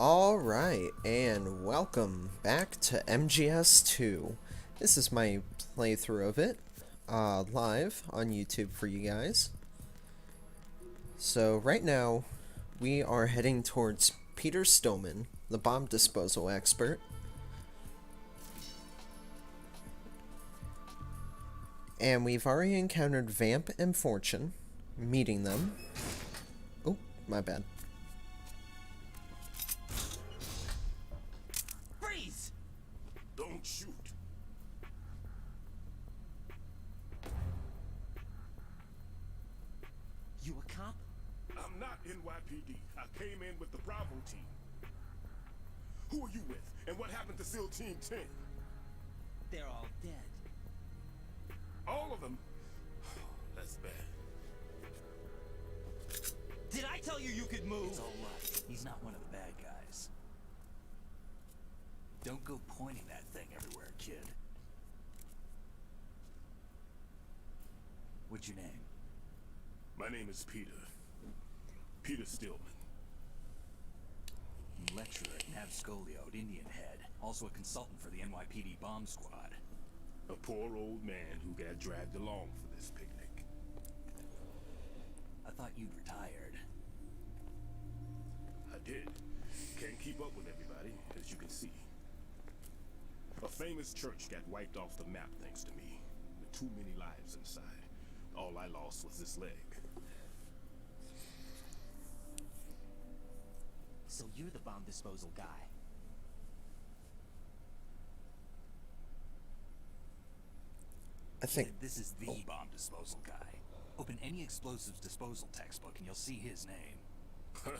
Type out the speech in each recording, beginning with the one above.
Alright, and welcome back to MGS2. This is my playthrough of it, live on YouTube for you guys. So right now, we are heading towards Peter Stillman, the bomb disposal expert. And we've already encountered Vamp and Fortune, meeting them. Oh, my bad. Don't shoot. You a cop? I'm not NYPD. I came in with the Bravo team. Who are you with? And what happened to SEAL Team 10? They're all dead. All of them? That's bad. Did I tell you you could move? It's all right. He's not one of the bad guys. Don't go pointing that thing everywhere, kid. What's your name? My name is Peter. Peter Stillman. Lecturer at Navscolio at Indian Head. Also a consultant for the NYPD bomb squad. A poor old man who got dragged along for this picnic. I thought you'd retired. I did. Can't keep up with everybody, as you can see. A famous church got wiped off the map thanks to me. With too many lives inside. All I lost was this leg. So you're the bomb disposal guy. I think... Kid, this is the bomb disposal guy. Open any explosives disposal textbook and you'll see his name.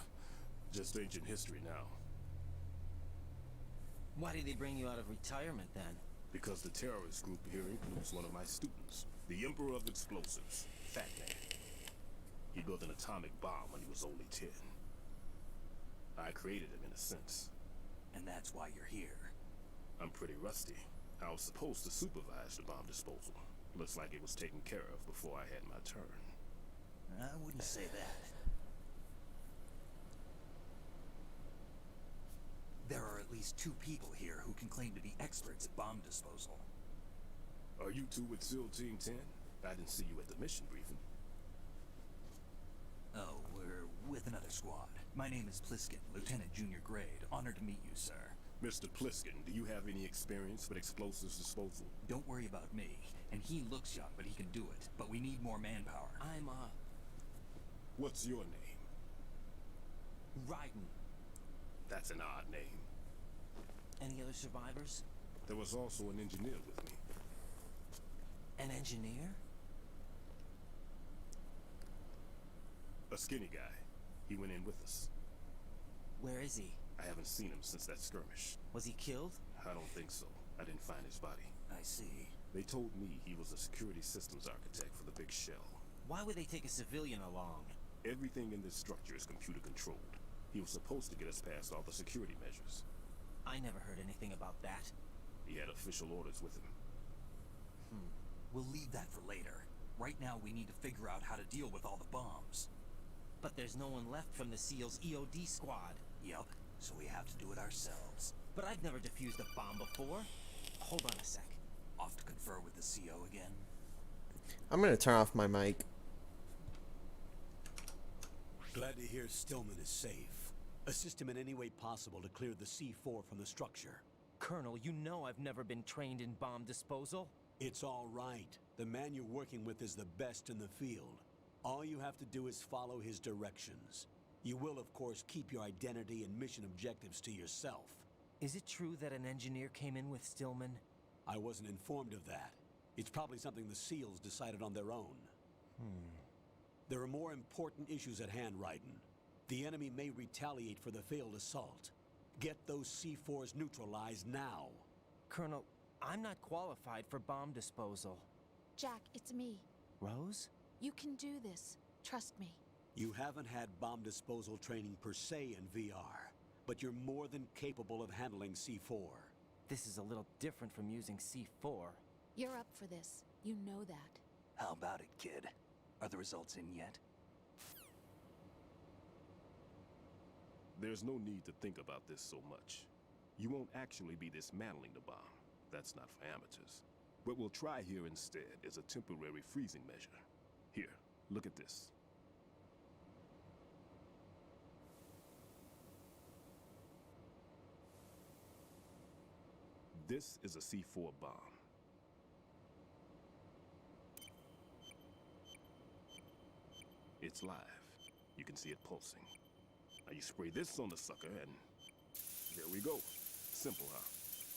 Just ancient history now. Why did they bring you out of retirement then? Because the terrorist group here includes one of my students, the Emperor of Explosives, Fat Man. He built an atomic bomb when he was only 10. I created him in a sense. And that's why you're here. I'm pretty rusty. I was supposed to supervise the bomb disposal. Looks like it was taken care of before I had my turn. I wouldn't say that. There are at least 2 people here who can claim to be experts at bomb disposal. Are you two with SEAL Team 10? I didn't see you at the mission briefing. Oh, we're with another squad. My name is Pliskin, Lieutenant Junior Grade. Honored to meet you, sir. Mr. Pliskin, do you have any experience with explosives disposal? Don't worry about me. And he looks young, but he can do it. But we need more manpower. I'm, What's your name? Raiden. That's an odd name. Any other survivors? There was also an engineer with me. An engineer? A skinny guy. He went in with us. Where is he? I haven't seen him since that skirmish. Was he killed? I don't think so. I didn't find his body. I see. They told me he was a security systems architect for the big shell. Why would they take a civilian along? Everything in this structure is computer controlled. He was supposed to get us past all the security measures. I never heard anything about that. He had official orders with him. We'll leave that for later. Right now we need to figure out how to deal with all the bombs. But there's no one left from the SEAL's EOD squad. Yup, so we have to do it ourselves. But I've never defused a bomb before. Hold on a sec. Off to confer with the CO again. I'm gonna turn off my mic. Glad to hear Stillman is safe. Assist him in any way possible to clear the C4 from the structure. Colonel, you know I've never been trained in bomb disposal. It's all right. The man you're working with is the best in the field. All you have to do is follow his directions. You will, of course, keep your identity and mission objectives to yourself. Is it true that an engineer came in with Stillman? I wasn't informed of that. It's probably something the SEALs decided on their own. There are more important issues at hand, Raiden. The enemy may retaliate for the failed assault. Get those C4s neutralized now. Colonel, I'm not qualified for bomb disposal. Jack, it's me. Rose? You can do this. Trust me. You haven't had bomb disposal training per se in VR, but you're more than capable of handling C4. This is a little different from using C4. You're up for this. You know that. How about it, kid? Are the results in yet? There's no need to think about this so much. You won't actually be dismantling the bomb. That's not for amateurs. What we'll try here instead is a temporary freezing measure. Here, look at this. This is a C4 bomb. It's live. You can see it pulsing. Now you spray this on the sucker and there we go. Simple, huh?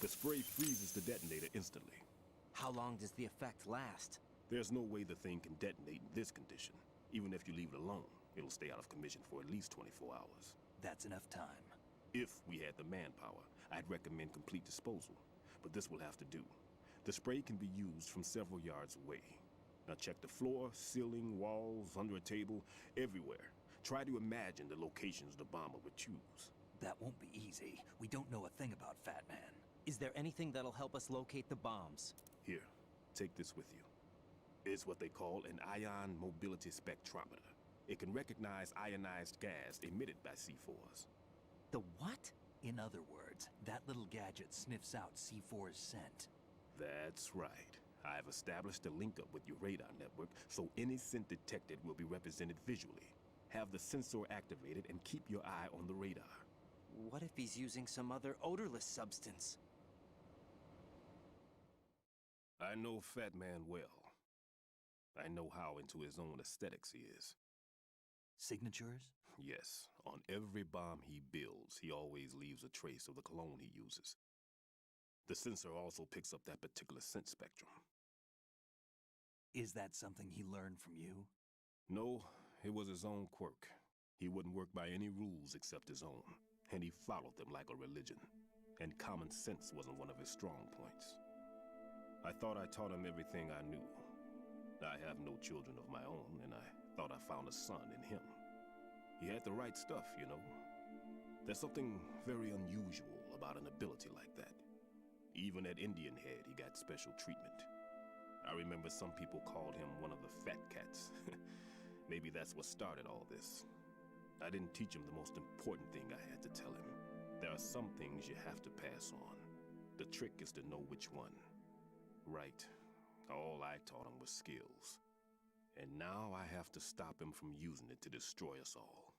The spray freezes the detonator instantly. How long does the effect last? There's no way the thing can detonate in this condition. Even if you leave it alone, it'll stay out of commission for at least 24 hours. That's enough time. If we had the manpower, I'd recommend complete disposal. But this will have to do. The spray can be used from several yards away. Now check the floor, ceiling, walls, under a table, everywhere. Try to imagine the locations the bomber would choose. That won't be easy. We don't know a thing about Fat Man. Is there anything that'll help us locate the bombs? Here, take this with you. It's what they call an ion mobility spectrometer. It can recognize ionized gas emitted by C4s. The what? In other words, that little gadget sniffs out C4's scent. That's right. I've established a link up with your radar network, so any scent detected will be represented visually. Have the sensor activated and keep your eye on the radar. What if he's using some other odorless substance? I know Fat Man well. I know how into his own aesthetics he is. Signatures? Yes, on every bomb he builds, he always leaves a trace of the cologne he uses. The sensor also picks up that particular scent spectrum. Is that something he learned from you? No, it was his own quirk. He wouldn't work by any rules except his own, and he followed them like a religion. And common sense wasn't one of his strong points. I thought I taught him everything I knew. I have no children of my own, and I thought I found a son in him. He had the right stuff, you know. There's something very unusual about an ability like that. Even at Indian Head, he got special treatment. I remember some people called him one of the fat cats. Maybe that's what started all this. I didn't teach him the most important thing I had to tell him. There are some things you have to pass on. The trick is to know which one. Right. All I taught him was skills. And now I have to stop him from using it to destroy us all.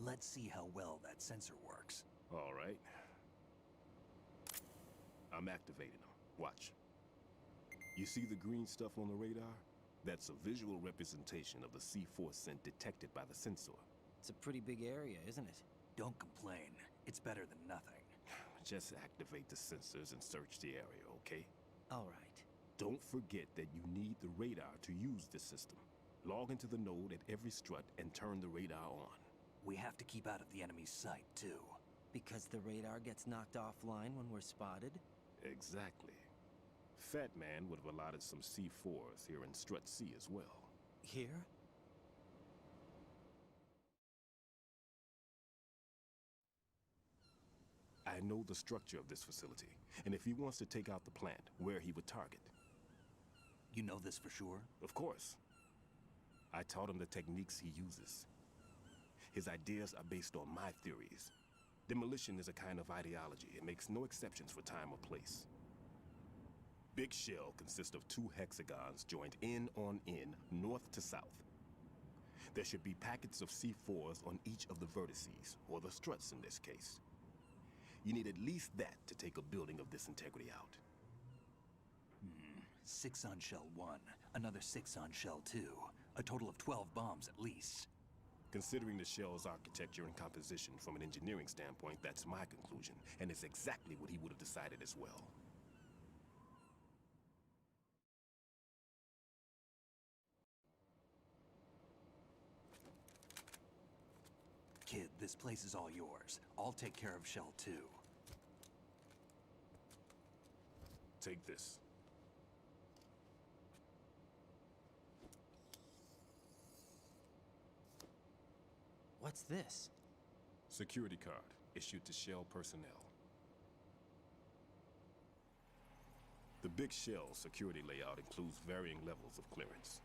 Let's see how well that sensor works. All right. I'm activating them. Watch. You see the green stuff on the radar? That's a visual representation of the C4 scent detected by the sensor. It's a pretty big area, isn't it? Don't complain. It's better than nothing. Just activate the sensors and search the area, okay? All right. Don't forget that you need the radar to use this system. Log into the node at every strut and turn the radar on. We have to keep out of the enemy's sight, too. Because the radar gets knocked offline when we're spotted? Exactly. Fat Man would have allotted some C4s here in Strut C as well. Here? I know the structure of this facility, and if he wants to take out the plant, where he would target. You know this for sure? Of course. I taught him the techniques he uses. His ideas are based on my theories. Demolition is a kind of ideology. It makes no exceptions for time or place. Big shell consists of 2 hexagons joined end on end, north to south. There should be packets of C4s on each of the vertices, or the struts in this case. You need at least that to take a building of this integrity out. 6 on shell 1, another 6 on shell 2. A total of 12 bombs at least. Considering the shell's architecture and composition from an engineering standpoint, that's my conclusion, and it's exactly what he would have decided as well. Kid, this place is all yours. I'll take care of shell 2. Take this. What's this? Security card issued to Shell personnel. The Big Shell security layout includes varying levels of clearance.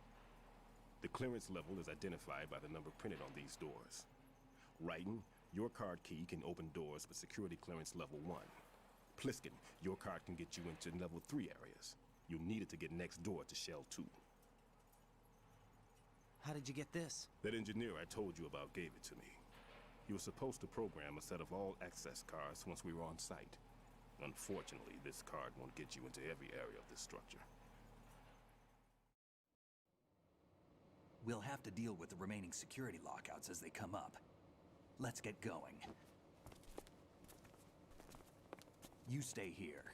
The clearance level is identified by the number printed on these doors. Raiden, your card key can open doors with security clearance level 1. Pliskin, your card can get you into level 3 areas. You'll need it to get next door to Shell 2. How did you get this? That engineer I told you about gave it to me. He was supposed to program a set of all access cards once we were on site. Unfortunately, this card won't get you into every area of this structure. We'll have to deal with the remaining security lockouts as they come up. Let's get going. You stay here.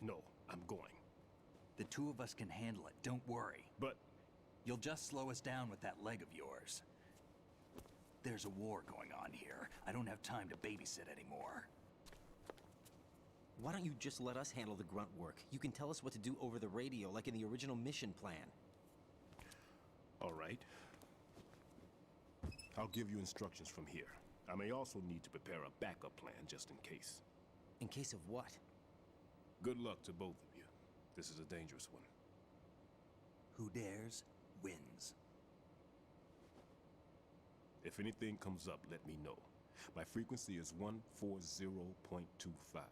No, I'm going. The two of us can handle it, don't worry. But You'll just slow us down with that leg of yours. There's a war going on here. I don't have time to babysit anymore. Why don't you just let us handle the grunt work? You can tell us what to do over the radio, like in the original mission plan. all right. I'll give you instructions from here. I may also need to prepare a backup plan just in case. In case of what? Good luck to both of you. This is a dangerous one. Who dares, wins. If anything comes up, let me know. My frequency is 140.25.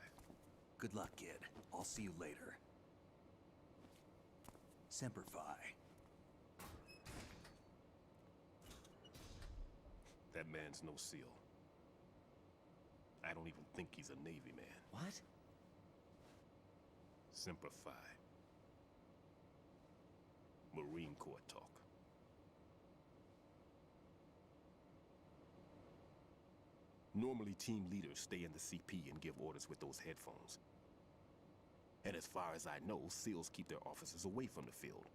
Good luck, kid. I'll see you later. Semper Fi. That man's no SEAL. I don't even think he's a Navy man. What? Semper Fi. Marine Corps talk. Normally, team leaders stay in the CP and give orders with those headphones. And as far as I know, SEALs keep their officers away from the field.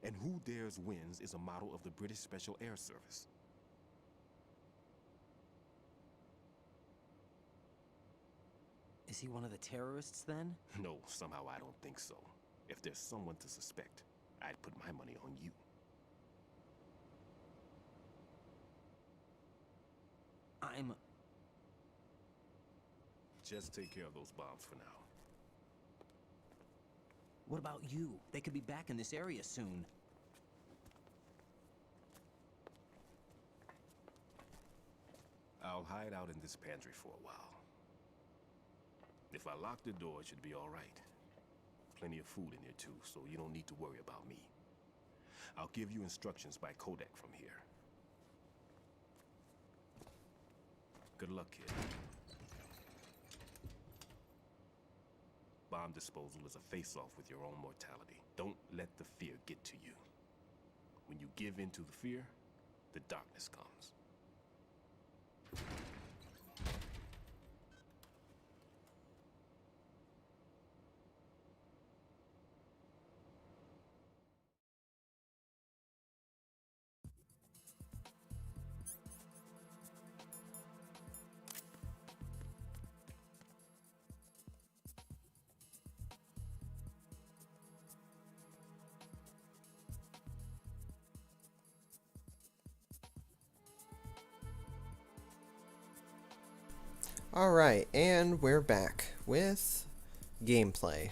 And Who Dares Wins is a model of the British Special Air Service. Is he one of the terrorists then? No, somehow I don't think so. If there's someone to suspect, I'd put my money on you. Just take care of those bombs for now. What about you? They could be back in this area soon. I'll hide out in this pantry for a while. If I lock the door, it should be all right. Plenty of food in here too, so you don't need to worry about me. I'll give you instructions by codec from here. Good luck, kid. Bomb disposal is a face-off with your own mortality. Don't let the fear get to you. When you give in to the fear, the darkness comes. Alright, and we're back with gameplay.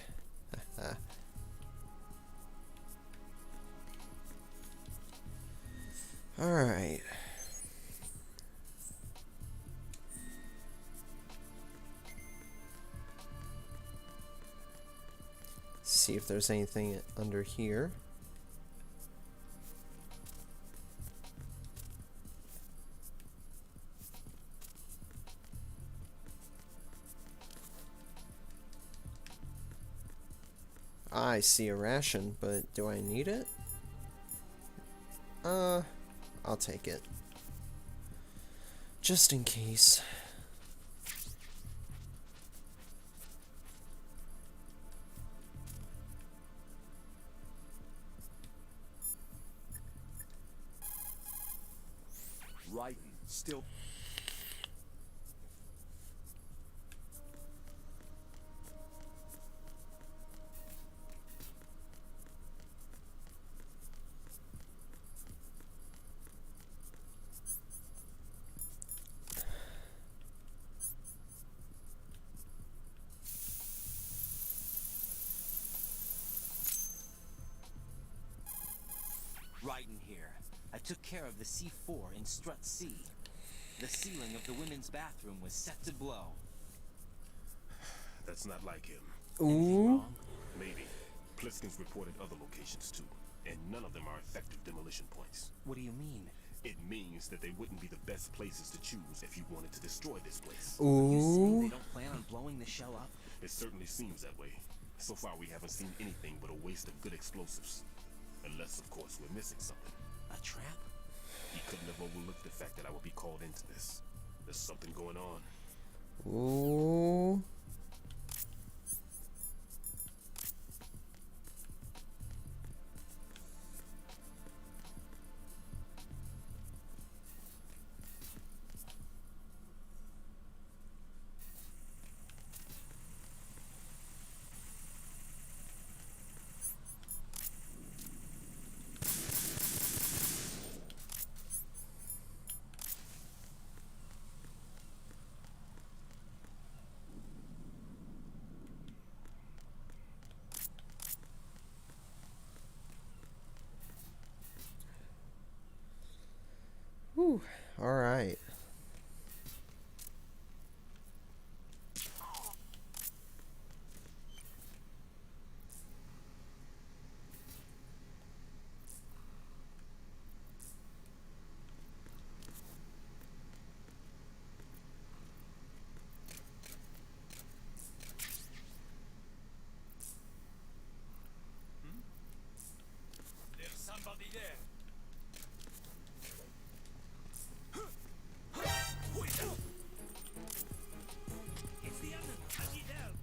Alright. See if there's anything under here. I see a ration, but do I need it? I'll take it. Just in case. Raiden, still... Raiden here. I took care of the C4 in Strut C. The ceiling of the women's bathroom was set to blow. That's not like him. Anything wrong? Maybe. Pliskin's reported other locations too, and none of them are effective demolition points. What do you mean? It means that they wouldn't be the best places to choose if you wanted to destroy this place. You saying they don't plan on blowing the shell up? It certainly seems that way. So far we haven't seen anything but a waste of good explosives. Unless, of course, we're missing something. A trap? He couldn't have overlooked the fact that I would be called into this. There's something going on. Ooh. Whew. All right. There's somebody there. It's the other. I need help.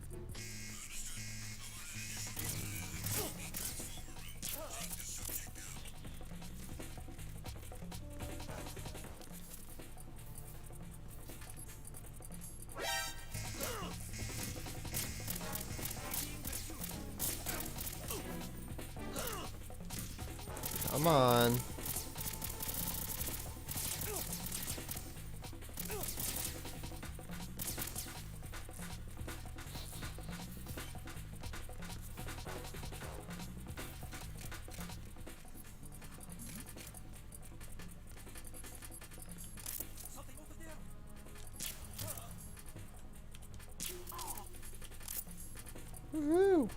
Come on. Something over there. Woohoo.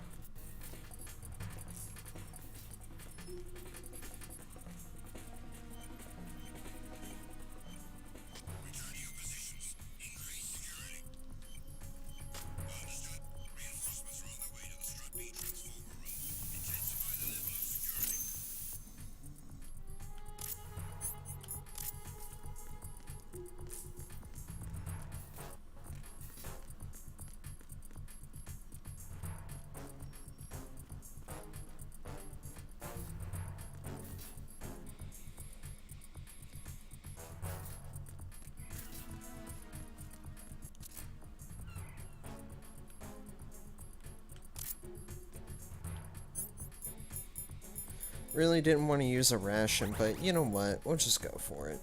Really didn't want to use a ration, but you know what? We'll just go for it.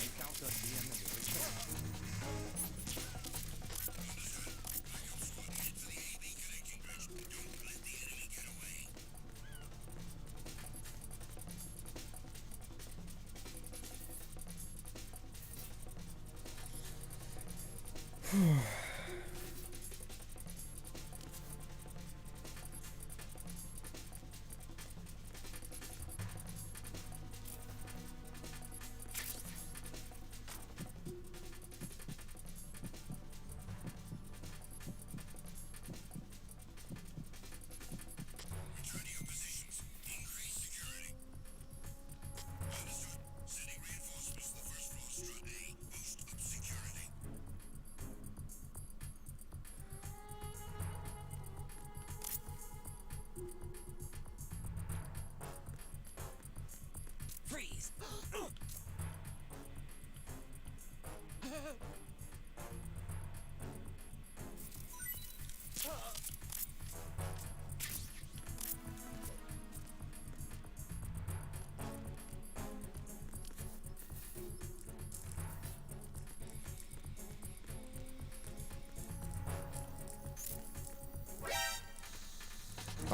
Encounter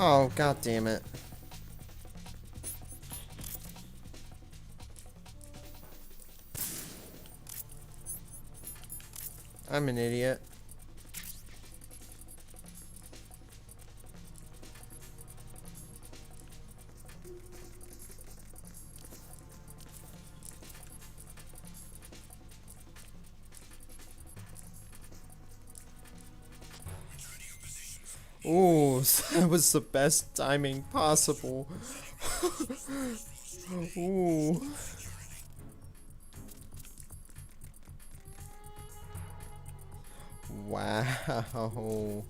Oh, god damn it. I'm an idiot. Ooh, that was the best timing possible. Ooh. Wow.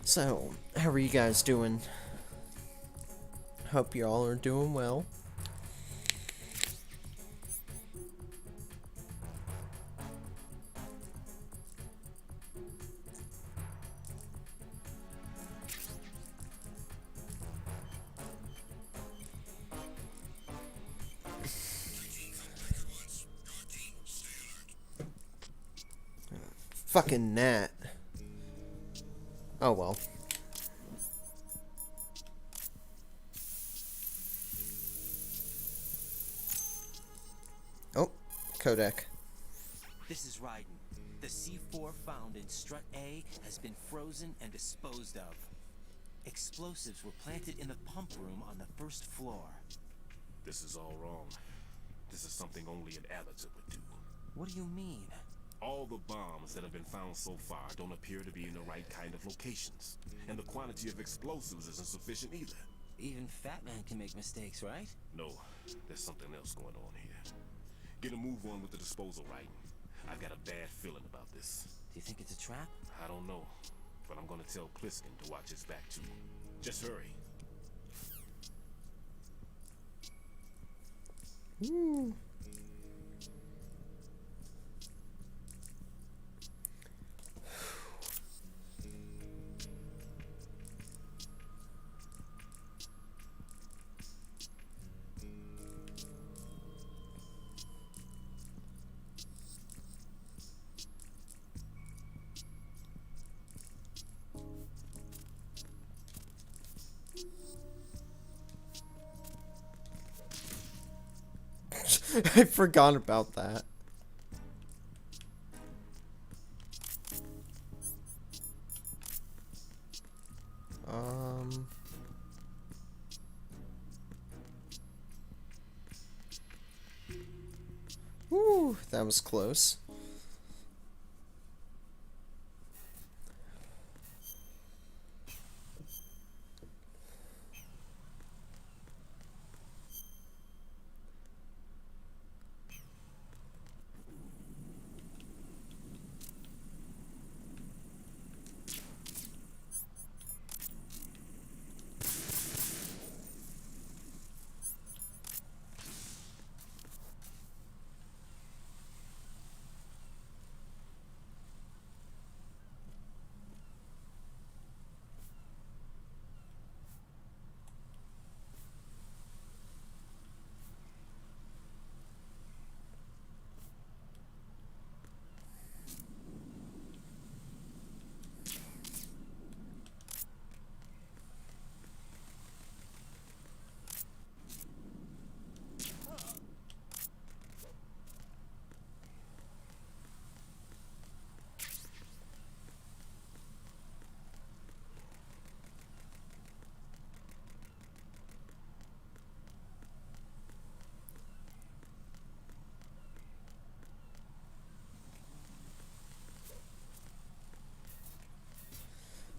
So, how are you guys doing? Hope you all are doing well. Fucking gnat. Oh well. Oh, codec. This is Raiden. The C4 found in Strut A has been frozen and disposed of. Explosives were planted in the pump room on the first floor. This is all wrong. This is something only an amateur would do. What do you mean? All the bombs that have been found so far don't appear to be in the right kind of locations. And the quantity of explosives isn't sufficient either. Even Fat Man can make mistakes, right? No, there's something else going on here. Get a move on with the disposal, right? I've got a bad feeling about this. Do you think it's a trap? I don't know, but I'm gonna tell Pliskin to watch his back too. Just hurry. Ooh. I forgot about that. Whew, that was close.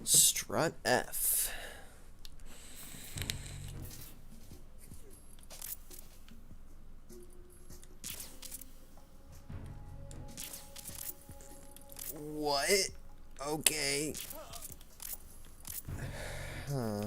Strut F. What? Okay. Huh.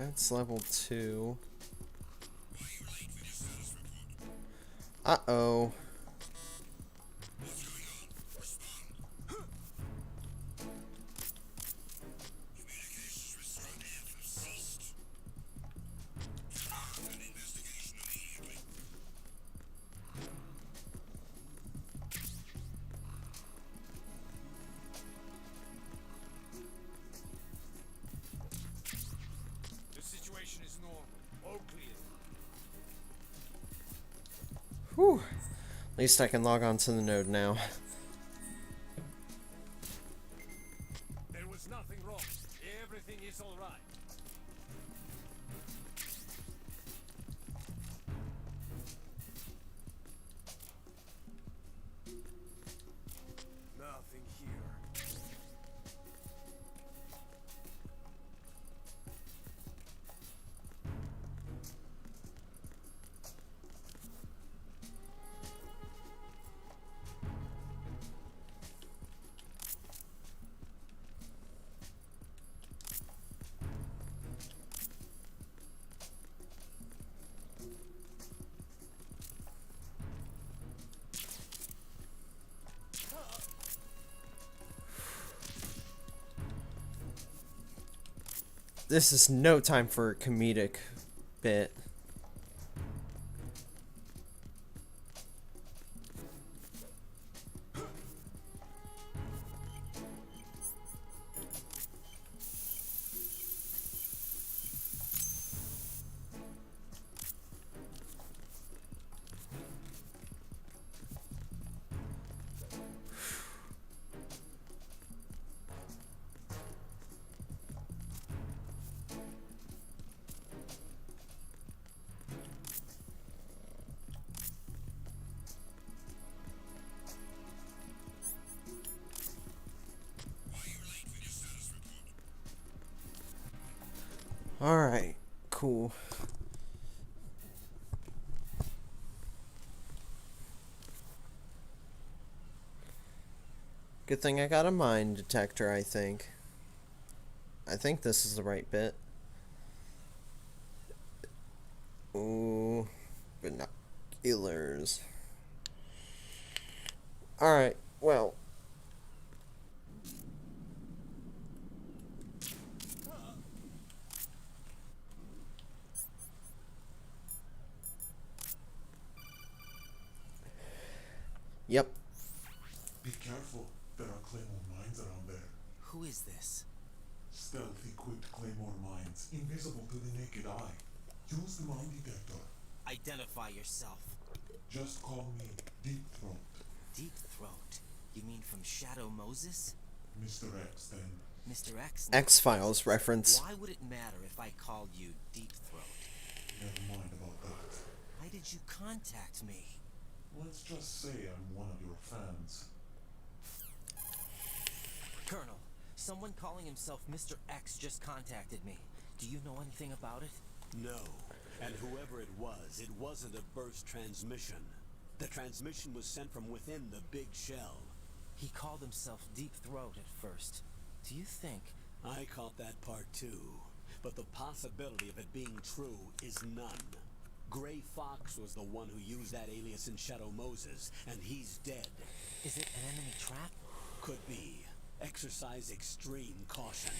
That's level 2. Uh-oh. The situation is normal. All clear. Whew. At least I can log on to the node now. There was nothing wrong. Everything is all right. Nothing here. This is no time for a comedic bit. Alright, cool. Good thing I got a mine detector, I think. I think this is the right bit. Ooh, binoculars. Alright, well. Yep. Be careful. There are Claymore mines around there. Who is this? Stealth-equipped Claymore mines, invisible to the naked eye. Use the mine detector. Identify yourself. Just call me Deep Throat. Deep Throat? You mean from Shadow Moses? Mr. X, then. Mr. X? X-Files reference. Why would it matter if I called you Deep Throat? Never mind about that. Why did you contact me? Let's just say I'm one of your fans. Colonel, someone calling himself Mr. X just contacted me. Do you know anything about it? No. And whoever it wasn't a burst transmission. The transmission was sent from within the big shell. He called himself Deep Throat at first. Do you think... I caught that part too. But the possibility of it being true is none. Gray Fox was the one who used that alias in Shadow Moses, and he's dead. Is it an enemy trap? Could be. Exercise extreme caution.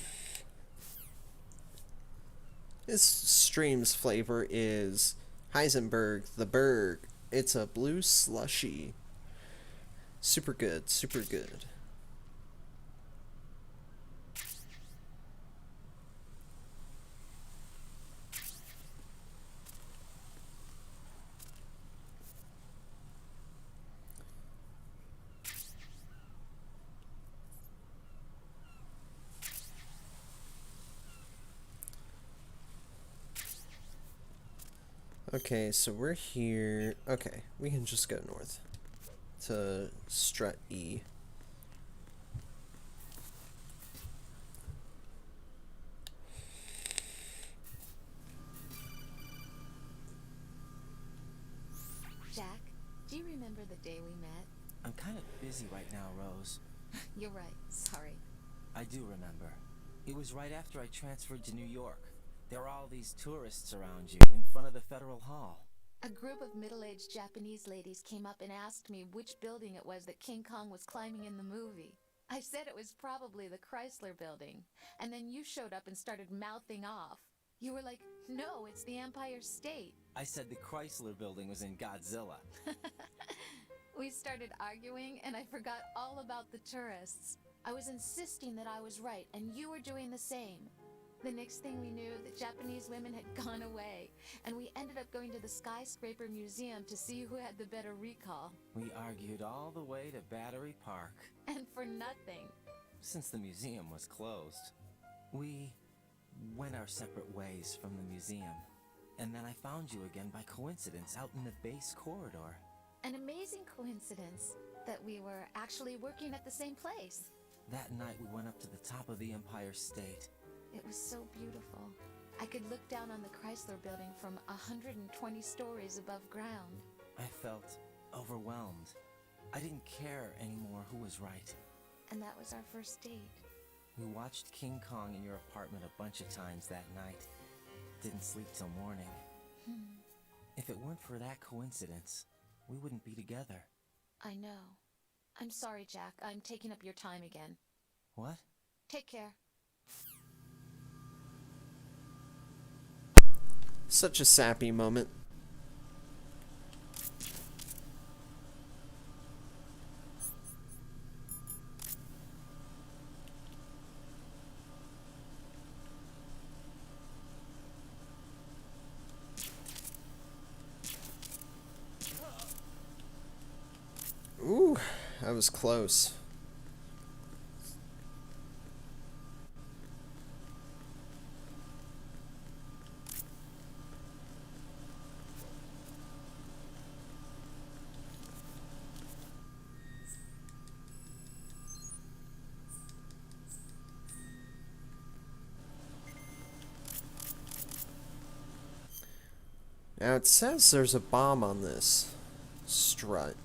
This stream's flavor is Heisenberg the Berg. It's a blue slushy. Super good, super good. Okay, so we're here. Okay, we can just go north to Strut E. Jack, do you remember the day we met? I'm kind of busy right now, Rose. You're right. Sorry. I do remember. It was right after I transferred to New York. There are all these tourists around you in front of the Federal Hall. A group of middle-aged Japanese ladies came up and asked me which building it was that King Kong was climbing in the movie. I said it was probably the Chrysler Building, and then you showed up and started mouthing off. You were like, no, it's the Empire State. I said the Chrysler Building was in Godzilla. We started arguing, and I forgot all about the tourists. I was insisting that I was right, and you were doing the same. The next thing we knew, the Japanese women had gone away, and we ended up going to the Skyscraper Museum to see who had the better recall. We argued all the way to Battery Park. And for nothing. Since the museum was closed, we went our separate ways from the museum. And then I found you again by coincidence out in the base corridor. An amazing coincidence that we were actually working at the same place. That night we went up to the top of the Empire State. It was so beautiful. I could look down on the Chrysler Building from 120 stories above ground. I felt overwhelmed. I didn't care anymore who was right. And that was our first date. We watched King Kong in your apartment a bunch of times that night. Didn't sleep till morning. If it weren't for that coincidence, we wouldn't be together. I know. I'm sorry, Jack. I'm taking up your time again. What? Take care. Such a sappy moment. Ooh, that was close. Now it says there's a bomb on this strut.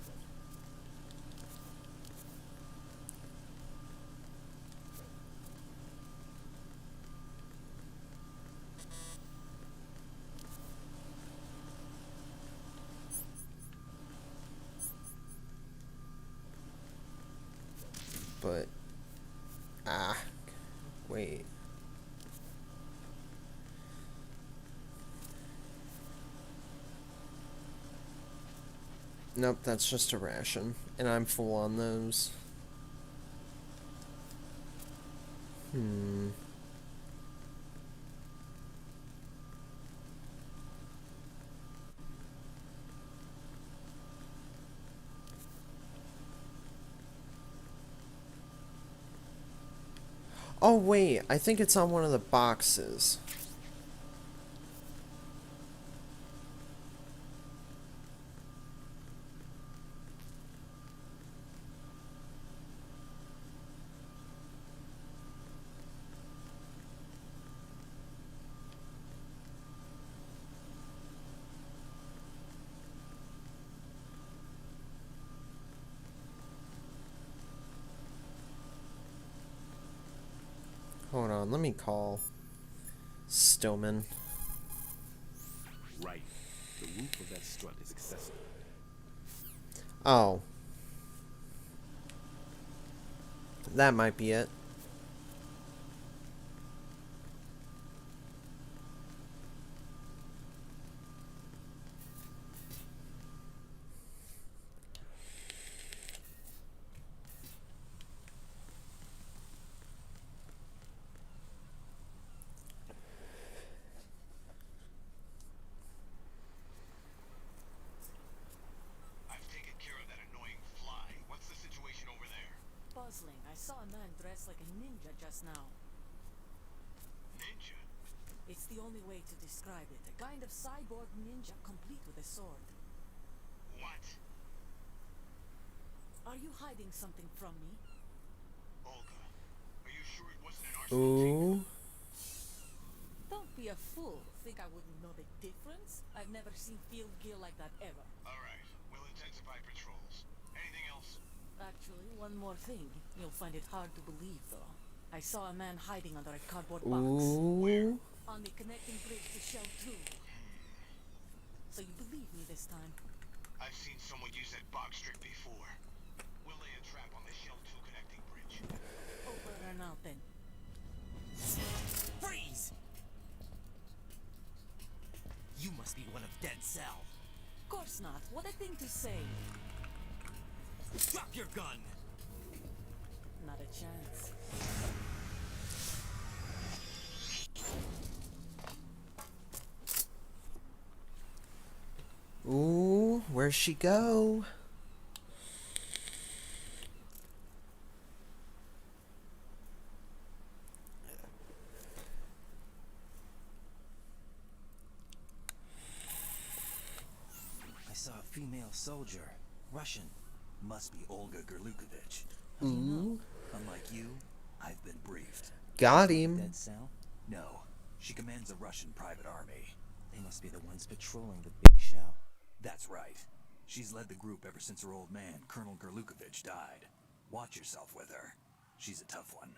But, wait. Nope, that's just a ration, and I'm full on those. Oh wait, I think it's on one of the boxes. Hold on, let me call Stillman. Right. The roof of that strut is accessible. Oh. That might be it. Puzzling. I saw a man dressed like a ninja just now. Ninja? It's the only way to describe it. A kind of cyborg ninja complete with a sword. What? Are you hiding something from me? Olga, are you sure it wasn't an arson? Ooh. Don't be a fool. Think I wouldn't know the difference? I've never seen field gear like that ever. Alright, we'll intensify patrols. Anything else? Actually, one more thing. You'll find it hard to believe, though. I saw a man hiding under a cardboard box. Ooh. On the connecting bridge to Shell 2. So you believe me this time? I've seen someone use that box trick before. We'll lay a trap on the Shell 2 connecting bridge. Over and out then. Freeze! You must be one of Dead Cell. Of course not. What a thing to say. Drop your gun! Not a chance. Ooh, where'd she go? I saw a female soldier. Russian. Must be Olga Gerlukovich. Ooh, Unlike you, I've been briefed. got him. Dead Cell? No, she commands a Russian private army. They must be the ones patrolling the big shell. That's right. She's led the group ever since her old man, Colonel Gerlukovich, died. Watch yourself with her. She's a tough one.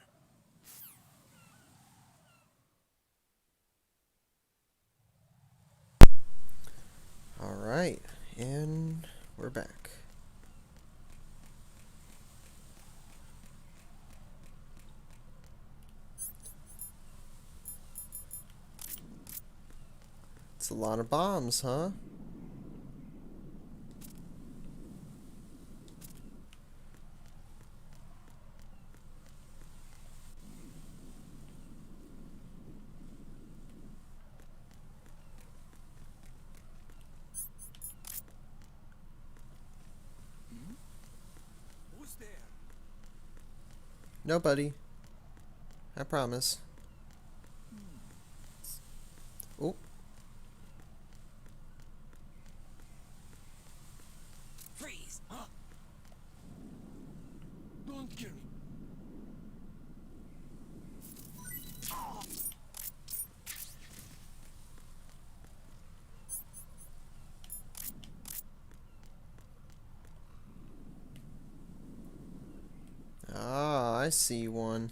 Alright, and we're back. It's a lot of bombs, huh? Who's there? Nobody. I promise. Oh. Freeze! Huh? Don't kill me. Ah, I see one.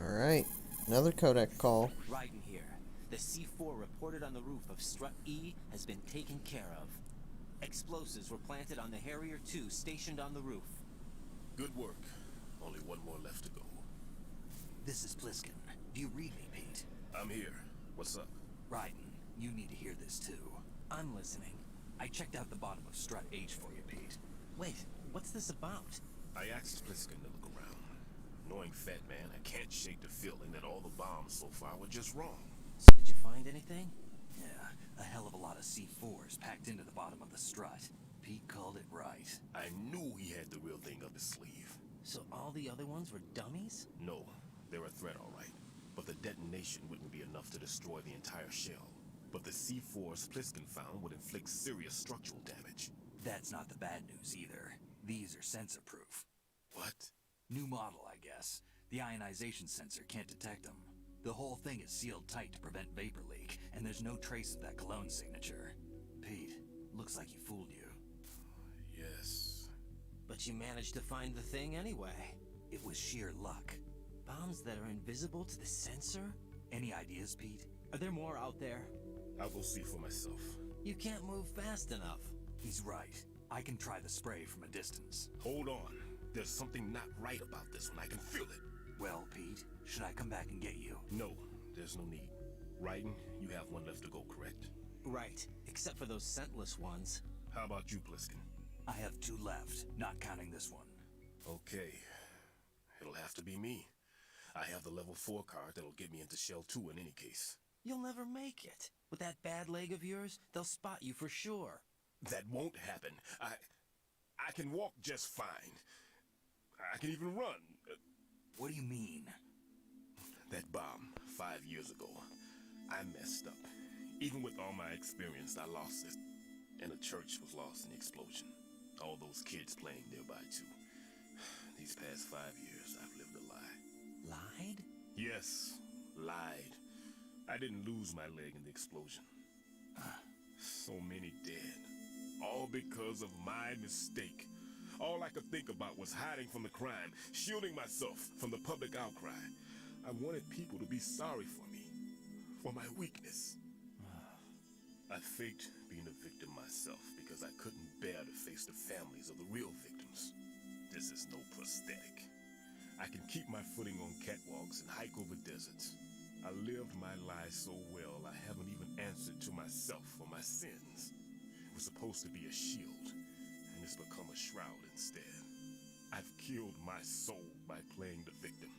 Alright, another codec call. Raiden here. The C4 reported on the roof of Strut E has been taken care of. Explosives were planted on the Harrier 2 stationed on the roof. Good work. Only one more left to go. This is Pliskin. Do you read me, Pete? I'm here. What's up? Raiden, you need to hear this too. I'm listening. I checked out the bottom of Strut H for you, Pete. Wait, what's this about? I asked Pliskin to look around. Knowing Fat Man, I can't shake the feeling that all the bombs so far were just wrong. So did you find anything? Yeah, a hell of a lot of C4s packed into the bottom of the strut. Pete called it right. I knew he had the real thing up his sleeve. So all the other ones were dummies? No, they're a threat, all right. But the detonation wouldn't be enough to destroy the entire shell. But the C4s Pliskin found would inflict serious structural damage. That's not the bad news either. These are sensor-proof. What? New model, I guess. The ionization sensor can't detect them. The whole thing is sealed tight to prevent vapor leak, and there's no trace of that cologne signature. Pete, looks like he fooled you. Yes. But you managed to find the thing anyway. It was sheer luck. Bombs that are invisible to the sensor? Any ideas, Pete? Are there more out there? I'll go see for myself. You can't move fast enough. He's right. I can try the spray from a distance. Hold on. There's something not right about this one. I can feel it. Well, Pete, should I come back and get you? No, there's no need. Raiden, you have one left to go, correct? Right, except for those scentless ones. How about you, Pliskin? I have 2 left, not counting this one. Okay. It'll have to be me. I have the level 4 card that'll get me into Shell 2 in any case. You'll never make it. With that bad leg of yours, they'll spot you for sure. That won't happen. I can walk just fine. I can even run. What do you mean? That bomb, 5 years ago. I messed up. Even with all my experience, I lost it. And the church was lost in the explosion. All those kids playing nearby, too. These past 5 years, I've lived a lie. Lied? Yes, lied. I didn't lose my leg in the explosion. So many dead. All because of my mistake. All I could think about was hiding from the crime, shielding myself from the public outcry. I wanted people to be sorry for me, for my weakness. I faked being a victim myself because I couldn't bear to face the families of the real victims. This is no prosthetic. I can keep my footing on catwalks and hike over deserts. I lived my life so well I haven't even answered to myself for my sins. It was supposed to be a shield, and it's become a shroud instead. I've killed my soul by playing the victim.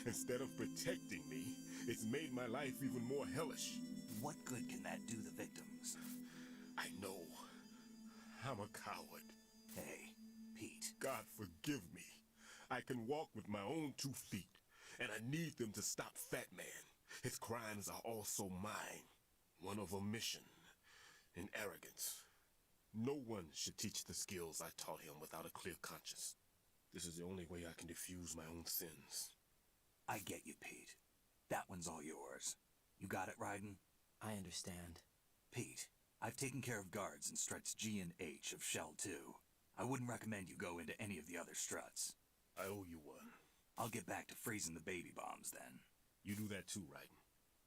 Instead of protecting me, it's made my life even more hellish. What good can that do the victims? I know. I'm a coward. Hey, Pete. God forgive me. I can walk with my own 2 feet, and I need them to stop Fat Man. His crimes are also mine. One of omission and arrogance. No one should teach the skills I taught him without a clear conscience. This is the only way I can diffuse my own sins. I get you, Pete. That one's all yours. You got it, Raiden? I understand. Pete, I've taken care of guards in struts G and H of Shell 2. I wouldn't recommend you go into any of the other struts. I owe you one. I'll get back to freezing the baby bombs then. You do that too, Raiden.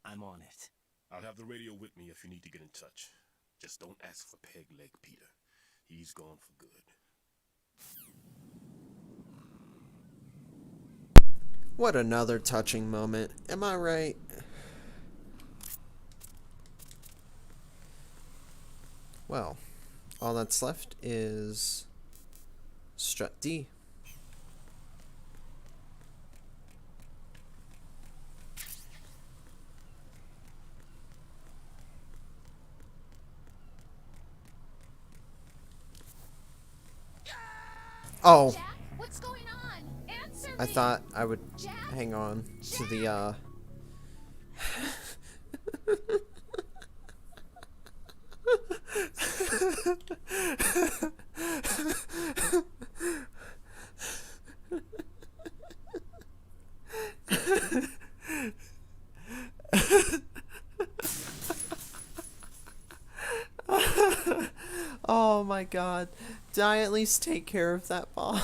I'm on it. I'll have the radio with me if you need to get in touch. Just don't ask for Peg Leg Peter. He's gone for good. What another touching moment. Am I right? Well, all that's left is strut D. Oh. Jack, what's going on? Answer me. I thought I would Jack? hang on to the Oh my god. Did I at least take care of that bomb?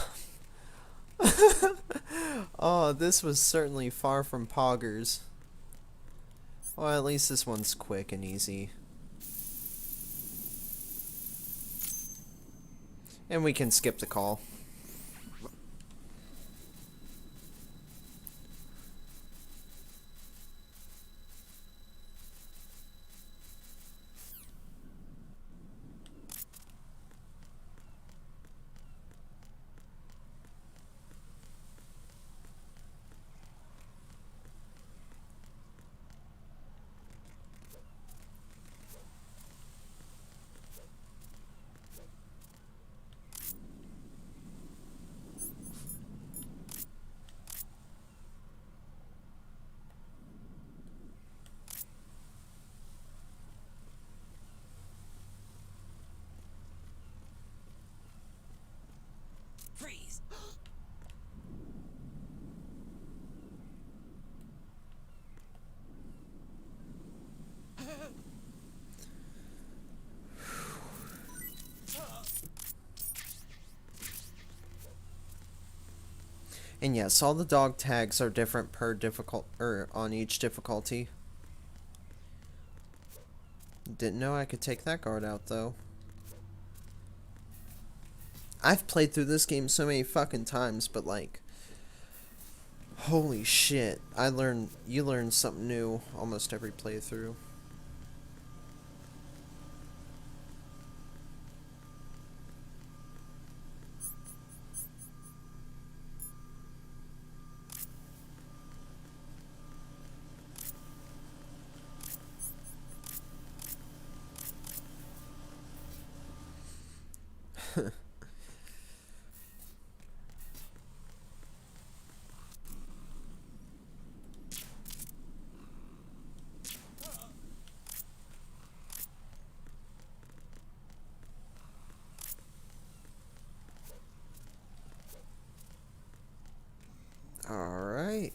Oh, this was certainly far from poggers. Well, at least this one's quick and easy. And we can skip the call. Freeze! And yes, all the dog tags are different per on each difficulty. Didn't know I could take that guard out though. I've played through this game so many fucking times, but like, holy shit, you learn something new almost every playthrough. Alright,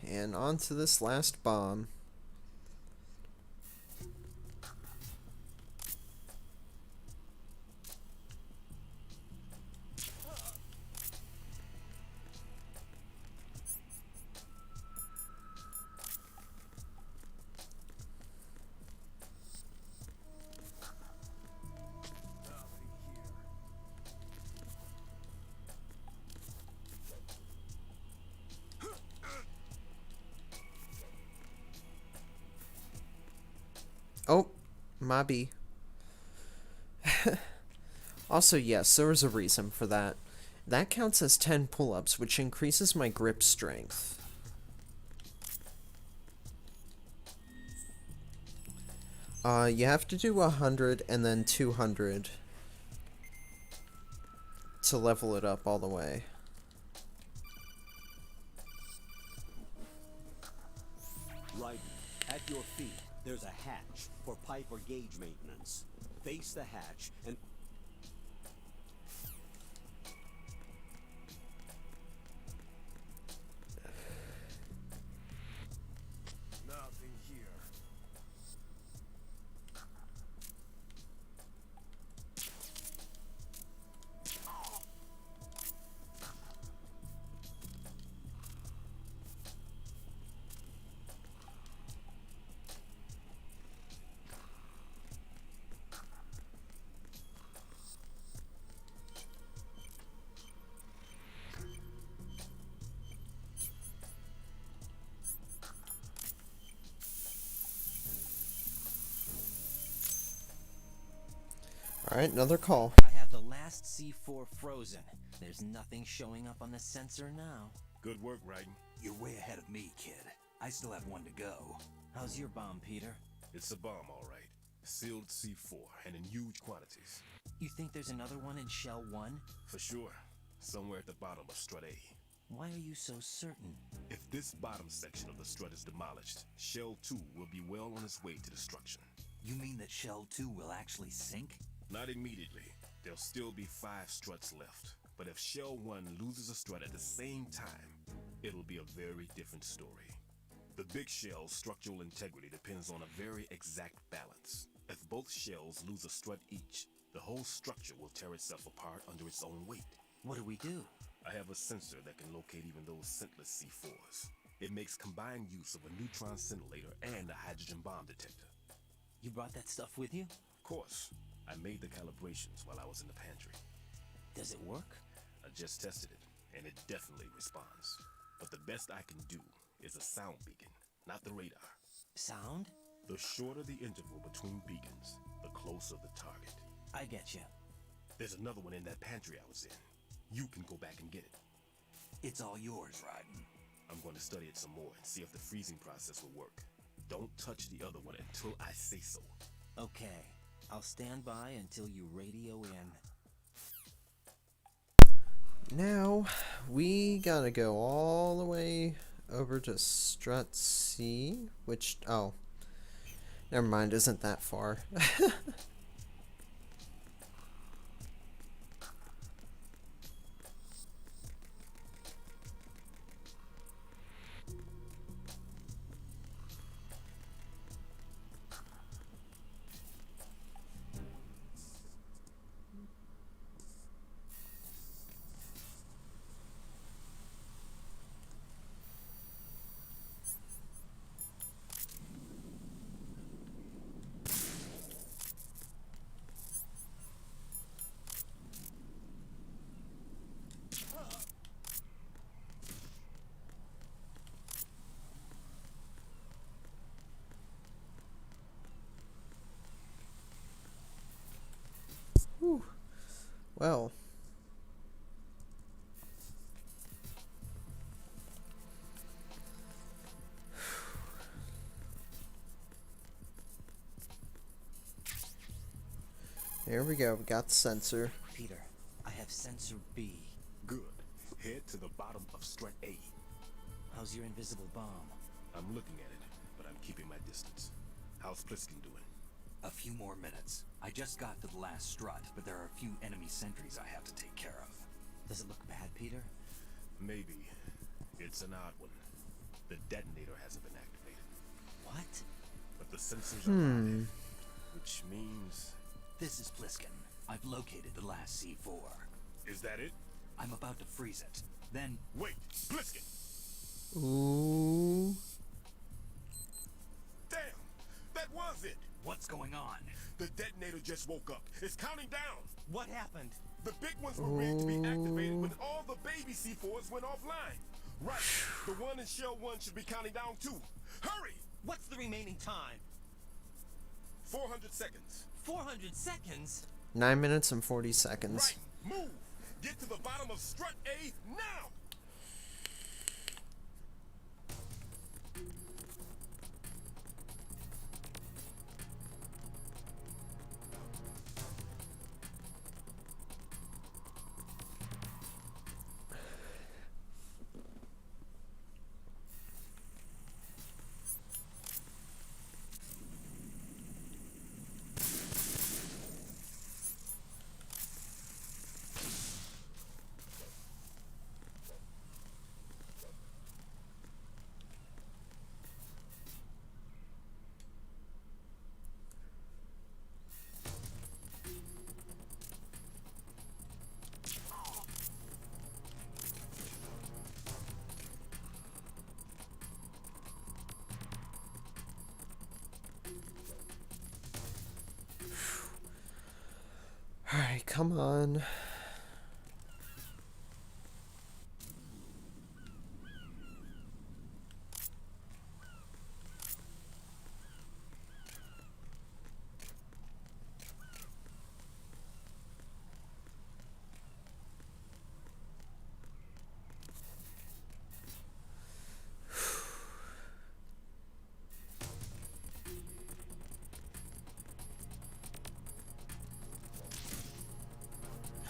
and on to this last bomb. Oh, Mobby. Also, yes, there was a reason for that. That counts as 10 pull-ups, which increases my grip strength. You have to do 100 and then 200 to level it up all the way. Right. At your feet, there's a hatch for pipe or gauge maintenance. Face the hatch and... Nothing here. Alright, another call. I have the last C4 frozen. There's nothing showing up on the sensor now. Good work, Raiden. You're way ahead of me, kid. I still have one to go. How's your bomb, Peter? It's a bomb, all right. Sealed C4, and in huge quantities. You think there's another one in Shell 1? For sure. Somewhere at the bottom of Strut A. Why are you so certain? If this bottom section of the strut is demolished, Shell 2 will be well on its way to destruction. You mean that Shell 2 will actually sink? Not immediately. There'll still be 5 struts left. But if Shell 1 loses a strut at the same time, it'll be a very different story. The big shell's structural integrity depends on a very exact balance. If both shells lose a strut each, the whole structure will tear itself apart under its own weight. What do we do? I have a sensor that can locate even those scentless C4s. It makes combined use of a neutron scintillator and a hydrogen bomb detector. You brought that stuff with you? Of course. I made the calibrations while I was in the pantry. Does it work? I just tested it, and it definitely responds. But the best I can do is a sound beacon, not the radar. Sound? The shorter the interval between beacons, the closer the target. I get you. There's another one in that pantry I was in. You can go back and get it. It's all yours, Raiden. I'm going to study it some more and see if the freezing process will work. Don't touch the other one until I say so. Okay. I'll stand by until you radio in. Now, we gotta go all the way over to Strut C, which, oh, never mind, isn't that far. Whew. Well. There we go, we got the sensor. Peter, I have sensor B. Good. Head to the bottom of Strut A. How's your invisible bomb? I'm looking at it, but I'm keeping my distance. How's Pliskin doing? A few more minutes. I just got to the last strut, but there are a few enemy sentries I have to take care of. Does it look bad, Peter? Maybe. It's an odd one. The detonator hasn't been activated. What? But the sensors are live, which means... This is Pliskin. I've located the last C4. Is that it? I'm about to freeze it. Then... Wait! Pliskin! Ooh. Damn! That was it! What's going on? The detonator just woke up. It's counting down! What happened? The big ones were ready to be activated when all the baby C4s went offline. Right. The one in Shell 1 should be counting down too. Hurry! What's the remaining time? 400 seconds. 400 seconds? 9 minutes and 40 seconds. Right, move! Get to the bottom of strut A now! Alright, come on.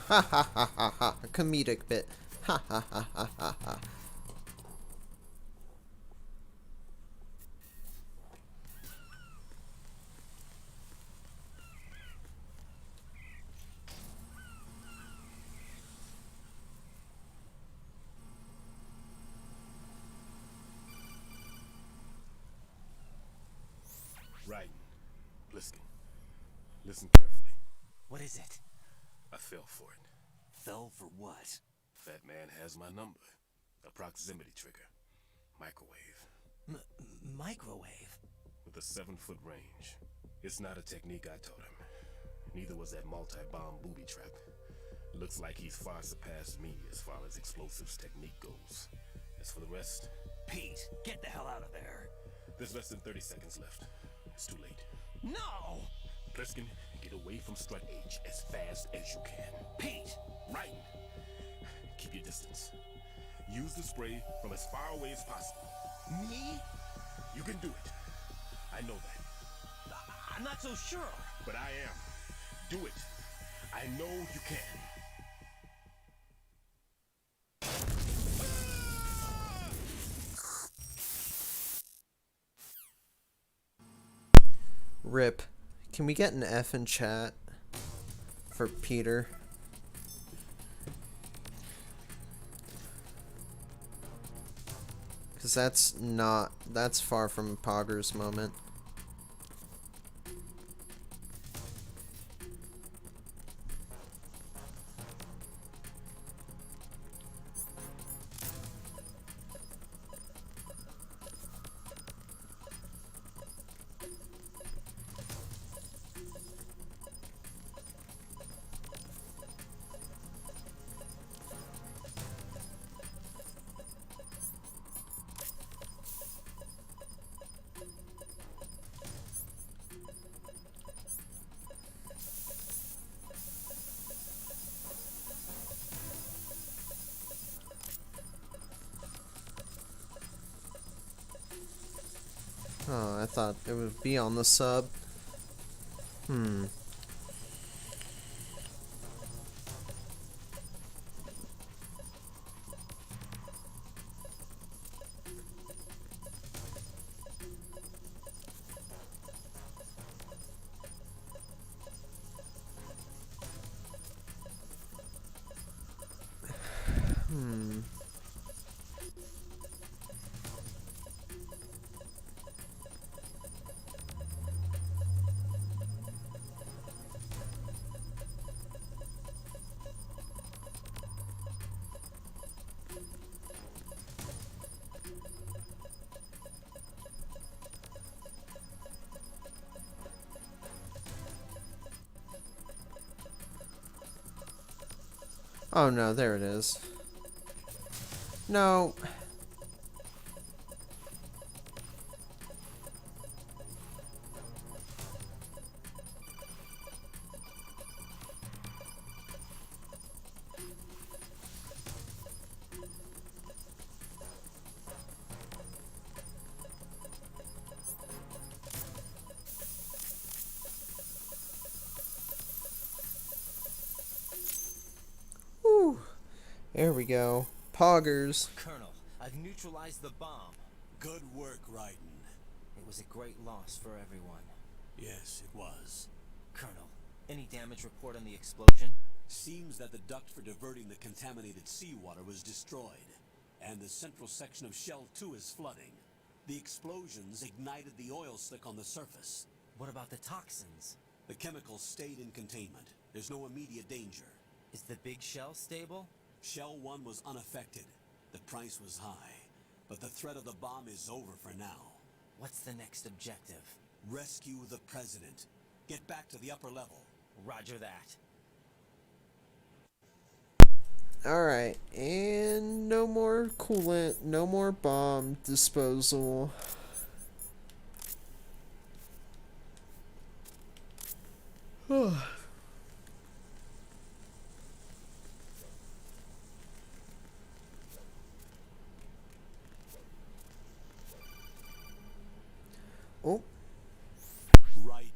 Ha ha ha ha ha. Comedic bit. Ha ha ha ha ha ha. Right. Bliskin. Listen carefully. What is it? I fell for it. Fell for what? Fat man has my number. A proximity trigger. Microwave. Microwave? With a 7-foot range. It's not a technique I taught him. Neither was that multi-bomb booby trap. Looks like he's far surpassed me as far as explosives technique goes. As for the rest... Pete, get the hell out of there. There's less than 30 seconds left. It's too late. No! Bliskin, get away from strut H as fast as you can. Pete! Right. Keep your distance. Use the spray from as far away as possible. Me? You can do it. I know that. I'm not so sure. But I am. Do it. I know you can. Rip. Can we get an F in chat for Peter? Because that's far from Pogger's moment. Oh, I thought it would be on the sub. Oh no, there it is. No. There we go. Poggers. Colonel, I've neutralized the bomb. Good work, Raiden. It was a great loss for everyone. Yes, it was. Colonel, any damage report on the explosion? Seems that the duct for diverting the contaminated seawater was destroyed, and the central section of Shell 2 is flooding. The explosions ignited the oil slick on the surface. What about the toxins? The chemicals stayed in containment. There's no immediate danger. Is the big shell stable? Shell 1 was unaffected. The price was high, but the threat of the bomb is over for now. What's the next objective? Rescue the President. Get back to the upper level. Roger that. Alright, and no more coolant, no more bomb disposal. Oh. Raiden,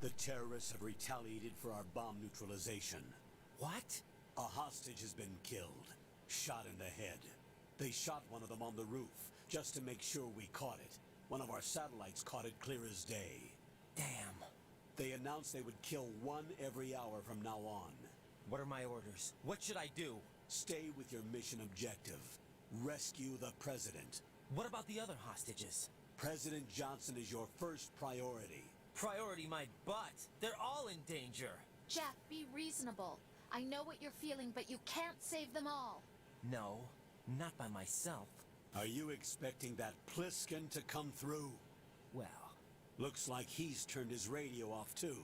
the terrorists have retaliated for our bomb neutralization. What? A hostage has been killed, shot in the head. They shot one of them on the roof, just to make sure we caught it. One of our satellites caught it clear as day. Damn. They announced they would kill one every hour from now on. What are my orders? What should I do? Stay with your mission objective. Rescue the President. What about the other hostages? President Johnson is your first priority. Priority my butt. They're all in danger. Jeff, be reasonable. I know what you're feeling, but you can't save them all. No, not by myself. Are you expecting that Pliskin to come through? Well, looks like he's turned his radio off too.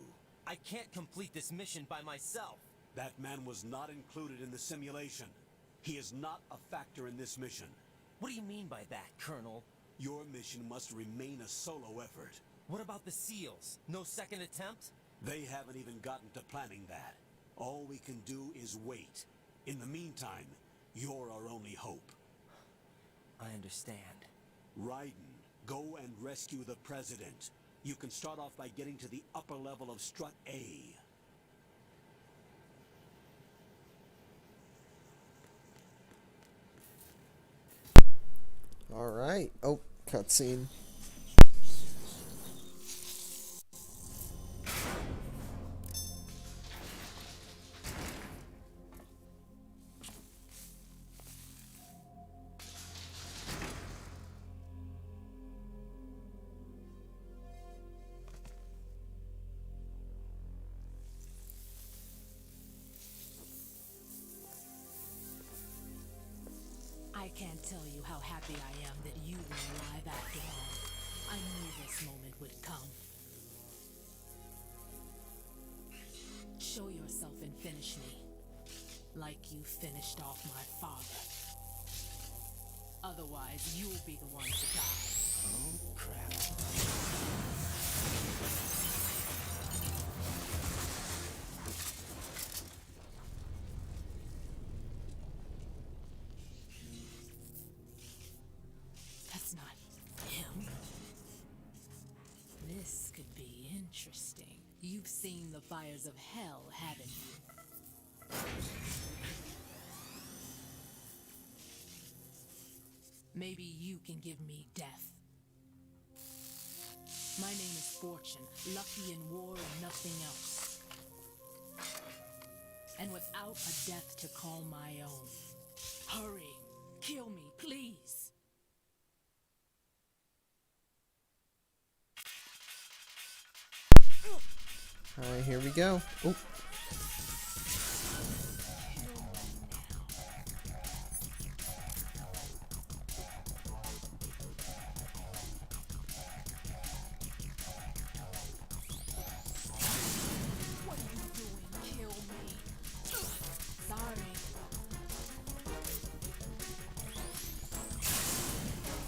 I can't complete this mission by myself. That man was not included in the simulation. He is not a factor in this mission. What do you mean by that, Colonel? Your mission must remain a solo effort. What about the SEALs? No second attempt? They haven't even gotten to planning that. All we can do is wait. In the meantime, you're our only hope. I understand. Raiden, go and rescue the President. You can start off by getting to the upper level of Strut A. Alright. Oh, cutscene. I can't tell you how happy I am that you were alive after all. I knew this moment would come. Show yourself and finish me. Like you finished off my father. Otherwise, you'll be the one to die. Oh, crap. That's not him. This could be interesting. You've seen the fires of hell, haven't you? Maybe you can give me death. My name is Fortune, lucky in war and nothing else. And without a death to call my own. Hurry, kill me, please. Alright, here we go. Oh. What are you doing? Kill me. Sorry.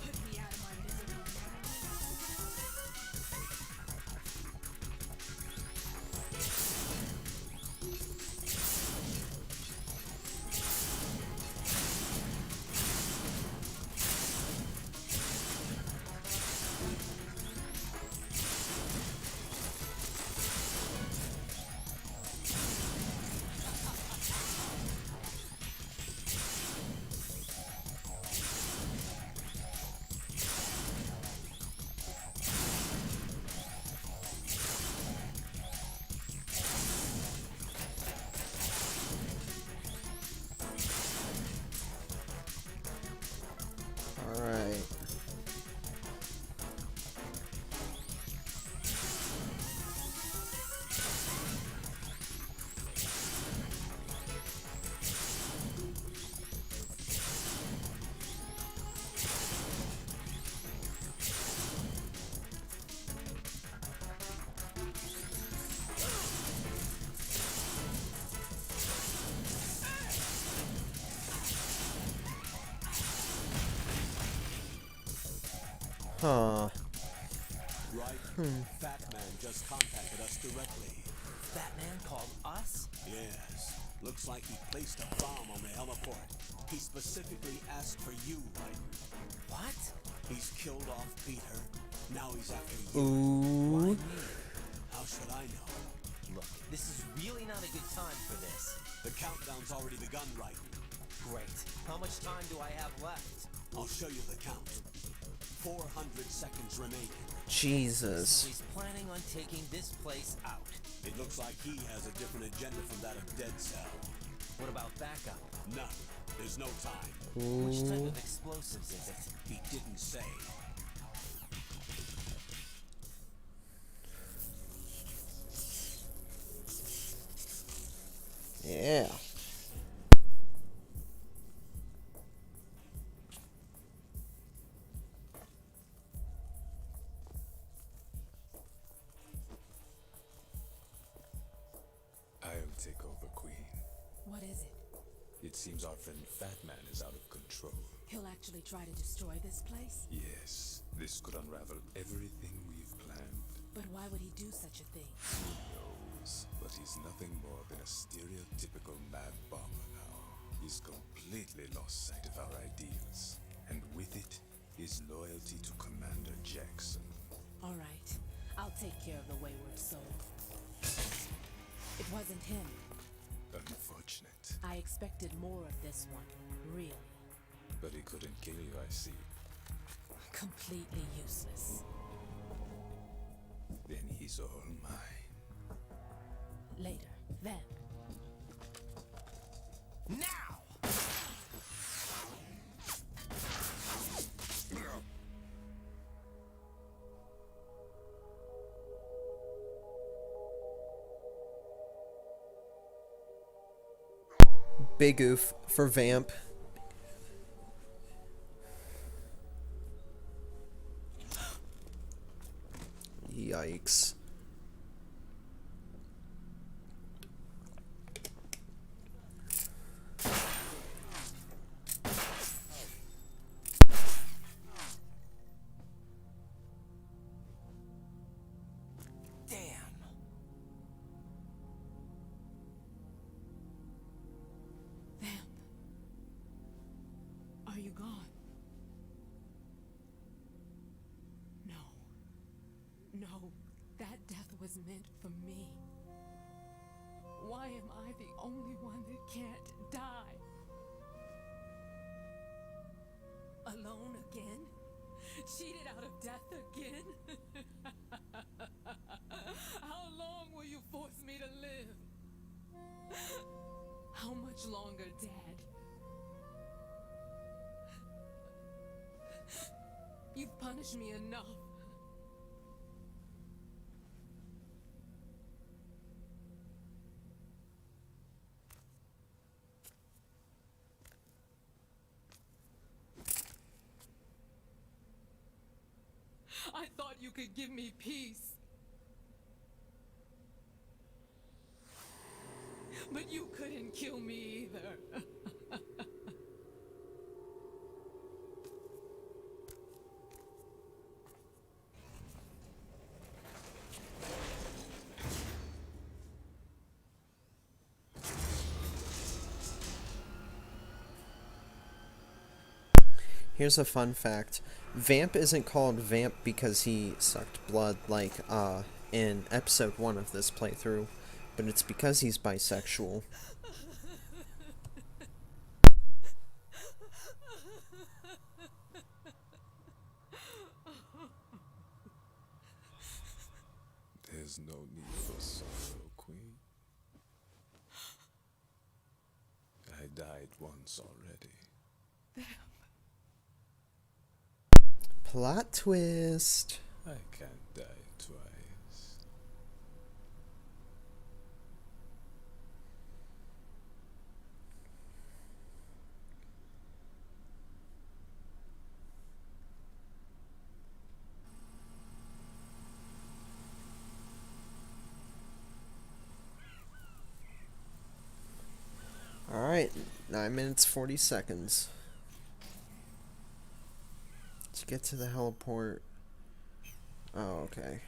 Put me out of my misery now. Huh. Right? Fat Man just contacted us directly. That man called us? Yes. Looks like he placed a bomb on the heliport. He specifically asked for you, Raiden. What? He's killed off Peter. Now he's after you. Ooh. Why me? How should I know? Look, this is really not a good time for this. The countdown's already begun, Raiden. Great. How much time do I have left? I'll show you the count. 400 seconds remaining. Jesus. So he's planning on taking this place out. It looks like he has a different agenda from that of Dead Cell. What about backup? None. There's no time. Which type Ooh. of explosives is it? He didn't say. Yeah. I'll take over, Queen. What is it? It seems our friend Fat Man is out of control. He'll actually try to destroy this place? Yes, this could unravel everything we've planned. But why would he do such a thing? Who knows? But he's nothing more than a stereotypical mad bomber now. He's completely lost sight of our ideals. And with it, his loyalty to Commander Jackson. All right. I'll take care of the wayward soul. It wasn't him. Unfortunate. I expected more of this one. Really. But he couldn't kill you, I see. Completely useless. Then he's all mine. Later. Then. Now! Big oof for Vamp. Yikes. Damn. Vamp. Are you gone? No. No. That death was meant for me. Why am I the only one that can't die? Alone again? Cheated out of death again? How long will you force me to live? How much longer, Dad? You've punished me enough. I thought you could give me peace. But you couldn't kill me either. Here's a fun fact. Vamp isn't called Vamp because he sucked blood like in episode 1 of this playthrough, but it's because he's bisexual. There's no need for sorrow, Queen. I died once already. Plot twist. I can't die twice. Alright, 9 minutes 40 seconds. To get to the heliport. Oh, okay.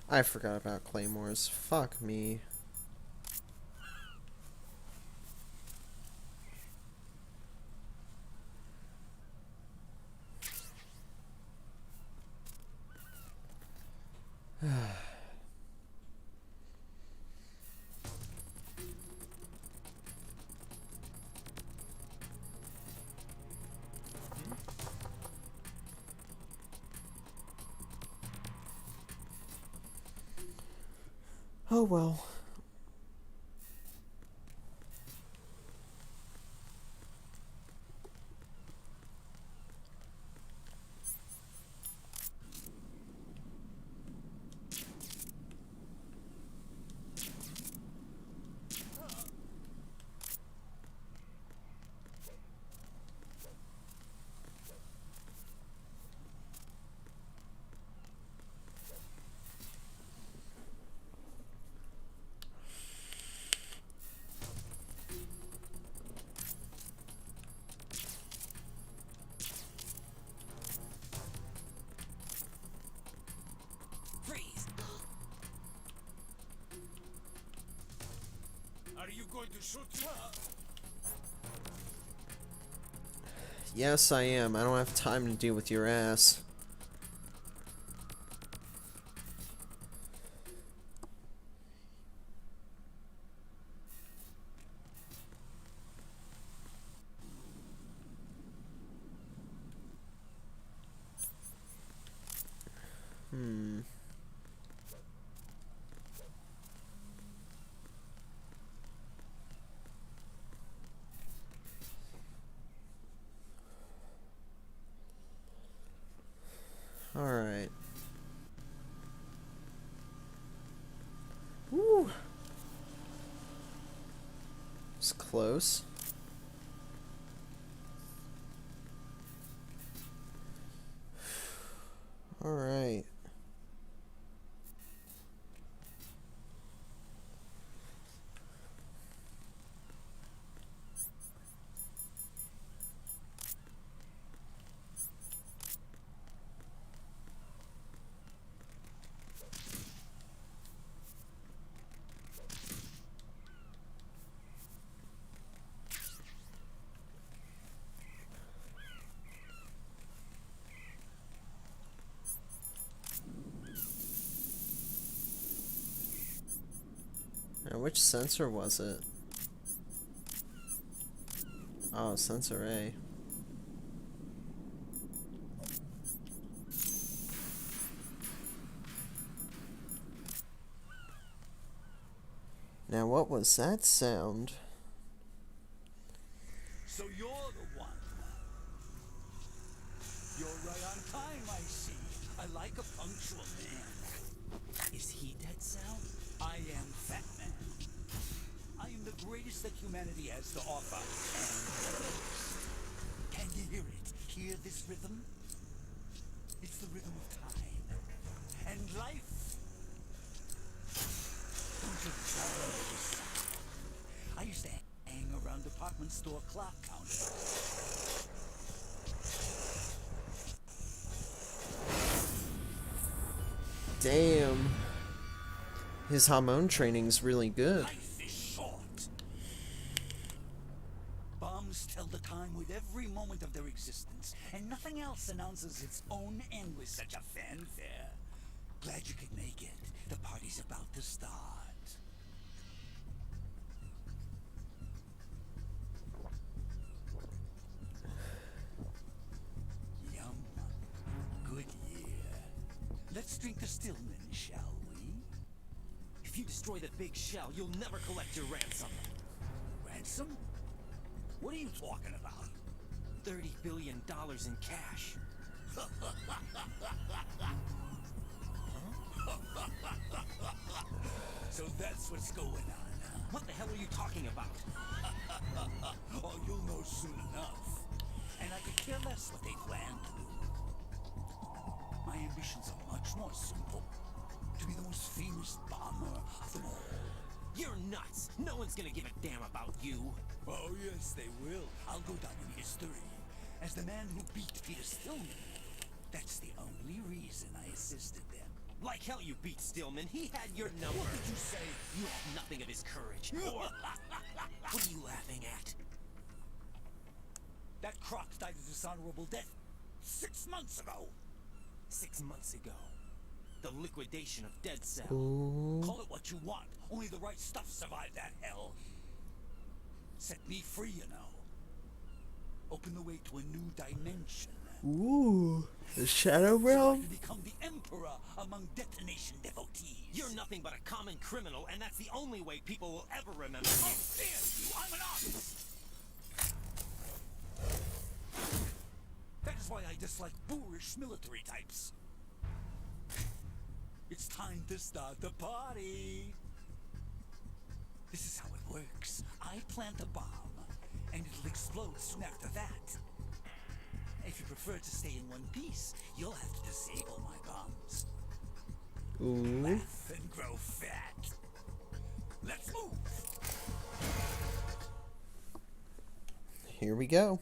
I forgot about claymores. Fuck me. Oh well. Freeze! Are you going to shoot me? Yes, I am. I don't have time to deal with your ass. Alright. Woo! It's close. Alright. Now, which sensor was it? Oh, sensor A. Now, what was that sound? So you're the one. You're right on time, I see. I like a punctual man. Is he Dead Cell? I am Fat Man. I am the greatest that humanity has to offer. And can you hear it? Hear this rhythm? It's the rhythm of time and life. Don't you love this sound? I used to hang around department store clock counters. Damn. His hormone training's really good. Life is short. Bombs tell the time with every moment of their existence, and nothing else announces its own end with such a fanfare. Glad you could make it. The party's about to start. Yum. Good year. Let's drink to Stillman, shall we? If you destroy the big shell, you'll never collect your ransom. Ransom? What are you talking about? $30 billion in cash. So that's what's going on, huh? What the hell are you talking about? Oh, you'll know soon enough. And I could care less what they plan to do. My ambitions are much more simple. To be the most famous bomber of them all. You're nuts. No one's gonna give a damn about you. Oh, yes, they will. I'll go down in history. as the man who beat Peter Stillman. That's the only reason I assisted them. Like hell you beat Stillman. He had your number. What did you say? You have nothing of his courage. Or... What are you laughing at? That croc died a dishonorable death 6 months ago. 6 months ago. The liquidation of Dead Cell. Ooh. Call it what you want. Only the right stuff survived that hell. Set me free, you know. Open the way to a new dimension. Ooh, the Shadow So I Realm? can become the emperor among detonation devotees. You're nothing but a common criminal, and that's the only way people will ever remember How you. dare you! I'm an artist! That is why I dislike boorish military types. It's time to start the party. This is how it works. I plant a bomb, and it'll explode soon after that. If you prefer to stay in one piece, you'll have to disable my bombs. Ooh. Laugh and grow fat. Let's move. Here we go.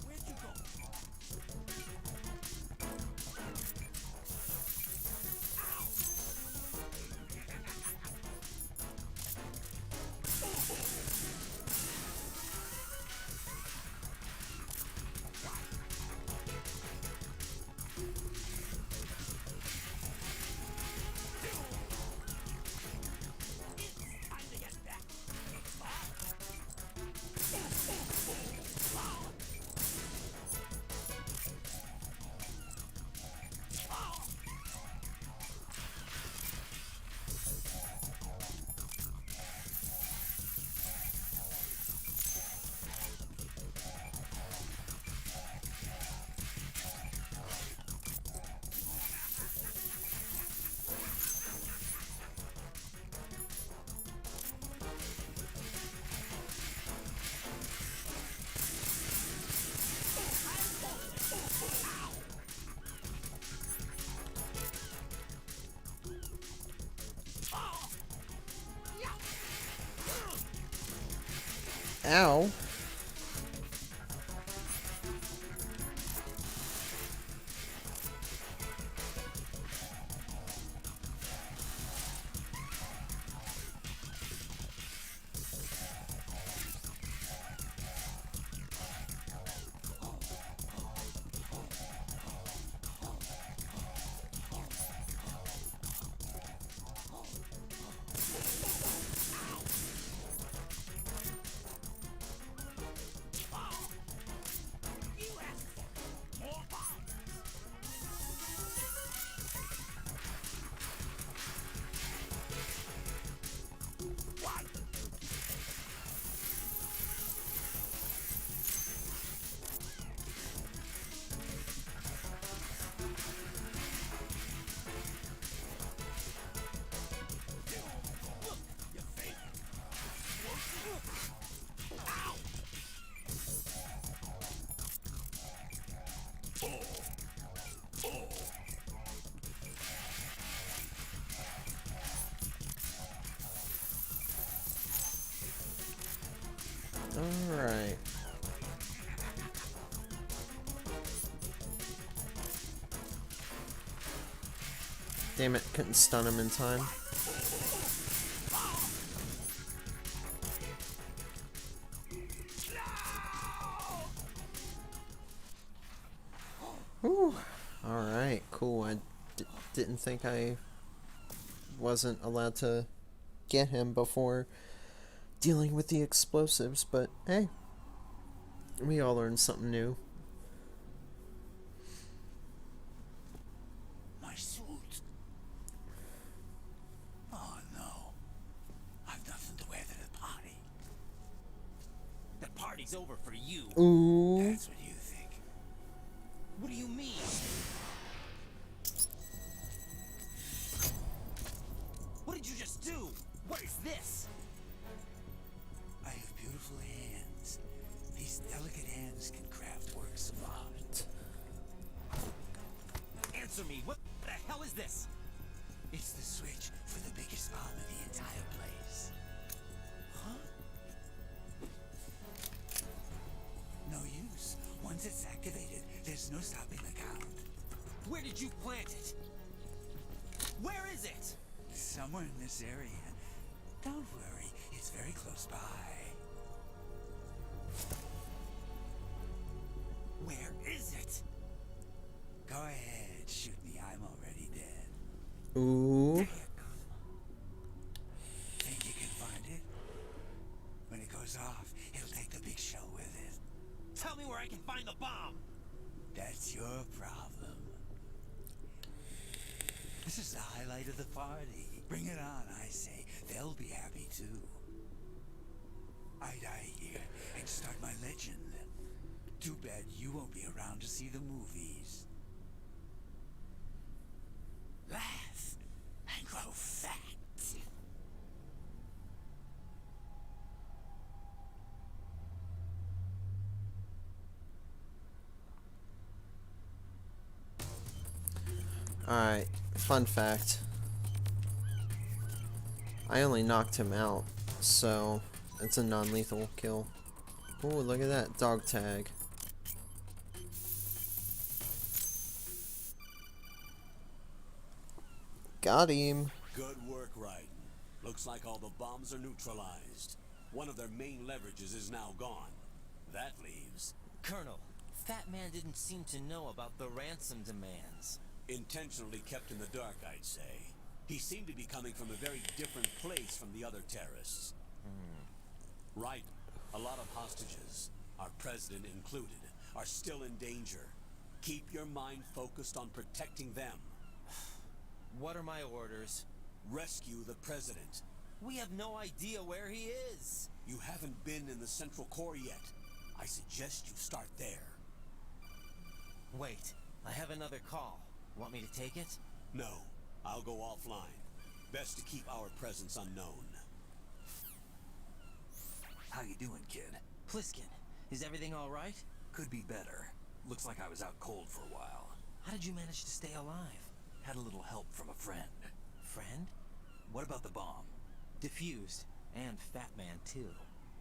Where'd you go? Ow. Alright. Damn it, couldn't stun him in time. Whew. Alright, cool. I didn't think I wasn't allowed to get him before dealing with the explosives, but hey, we all learned something new. My suit. Oh no. I've nothing to wear to the party. The party's over for you. Ooh. That's what you think. What do you mean? What did you just do? What is this? I have beautiful hair. Answer me! What the hell is this? It's the switch for the biggest bomb in the entire place. Huh? No use. Once it's activated, there's no stopping the count. Where did you plant it? Where is it? Somewhere in this area. Don't worry, it's very close by. Where is it? Go ahead, shoot me. I'm already dead. Ooh. There you go. Think you can find it? When it goes off, it'll take the big show with it. Tell me where I can find the bomb! That's your problem. This is the highlight of the party. Bring it on, I say. They'll be happy too. I die here and start my legend. Too bad you won't be around to see the movies. Laugh and grow fat. Alright, fun fact. I only knocked him out, so it's a non-lethal kill. Ooh, look at that dog tag. Got him. Good work, Raiden. Looks like all the bombs are neutralized. One of their main leverages is now gone. That leaves... Colonel, Fat Man didn't seem to know about the ransom demands. Intentionally kept in the dark, I'd say. He seemed to be coming from a very different place from the other terrorists. Raiden, a lot of hostages, our president included, are still in danger. Keep your mind focused on protecting them. What are my orders? Rescue the president. We have no idea where he is. You haven't been in the Central Core yet. I suggest you start there. Wait, I have another call. Want me to take it? No, I'll go offline. Best to keep our presence unknown. How you doing, kid? Pliskin, is everything all right? Could be better. Looks like I was out cold for a while. How did you manage to stay alive? Had a little help from a friend. Friend? What about the bomb? Diffused. And Fat Man, too.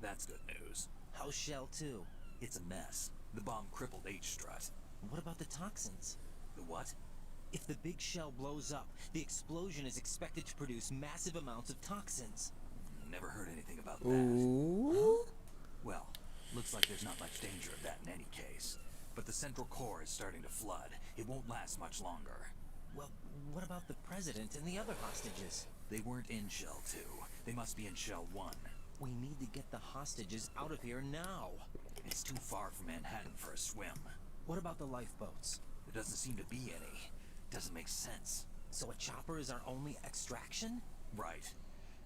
That's good news. How's Shell, too? It's a mess. The bomb crippled H-Strut. What about the toxins? The what? If the big shell blows up, the explosion is expected to produce massive amounts of toxins. Never heard anything about that. Ooh. Well, looks like there's not much danger of that in any case. But the Central Core is starting to flood. It won't last much longer. Well, what about the president and the other hostages? They weren't in Shell 2. They must be in Shell 1. We need to get the hostages out of here now. It's too far from Manhattan for a swim. What about the lifeboats? There doesn't seem to be any. Doesn't make sense. So a chopper is our only extraction? Right.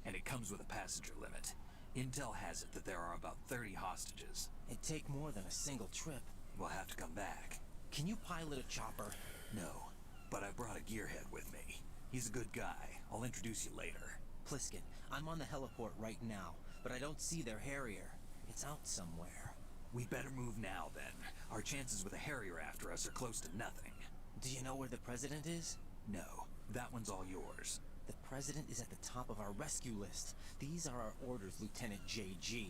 And it comes with a passenger limit. Intel has it that there are about 30 hostages. It'd take more than a single trip. We'll have to come back. Can you pilot a chopper? No, but I brought a gearhead with me. He's a good guy. I'll introduce you later. Pliskin, I'm on the heliport right now, but I don't see their Harrier. It's out somewhere. We better move now, then. Our chances with a Harrier after us are close to nothing. Do you know where the president is? No, that one's all yours. The president is at the top of our rescue list. These are our orders, Lieutenant JG.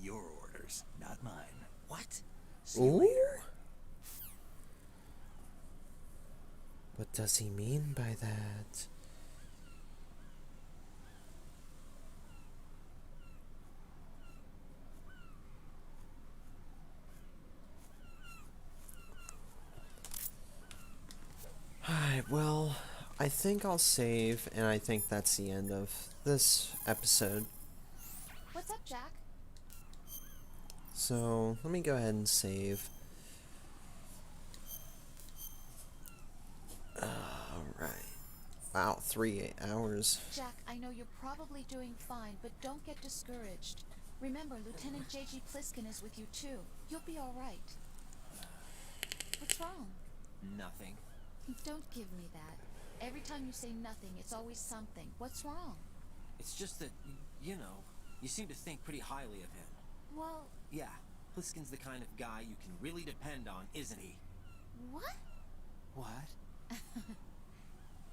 Your orders, not mine. What? See you later. What does he mean by that? Alright, well, I think I'll save, and I think that's the end of this episode. What's up, Jack? So, let me go ahead and save. Alright. Wow, 3 hours. Jack, I know you're probably doing fine, but don't get discouraged. Remember, Lieutenant J.G. Pliskin is with you too. You'll be alright. What's wrong? Nothing. Don't give me that. Every time you say nothing, it's always something. What's wrong? It's just that, you know, you seem to think pretty highly of him. Well... Yeah, Pliskin's the kind of guy you can really depend on, isn't he? What? What?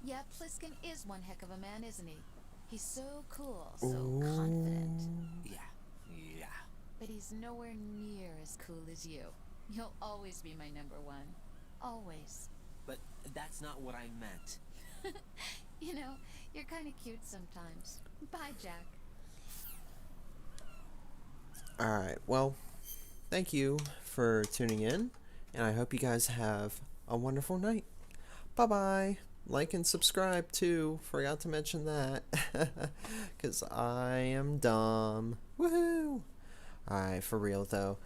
Yeah, Pliskin is one heck of a man, isn't he? He's so cool, so confident. Yeah. Yeah. But he's nowhere near as cool as you. You'll always be my number one. Always. But that's not what I meant. You know, you're kind of cute sometimes. Bye, Jack. Alright, well, thank you for tuning in, and I hope you guys have a wonderful night. Bye-bye. Like and subscribe, too. Forgot to mention that. Because I am dumb. Woohoo! Alright, for real, though.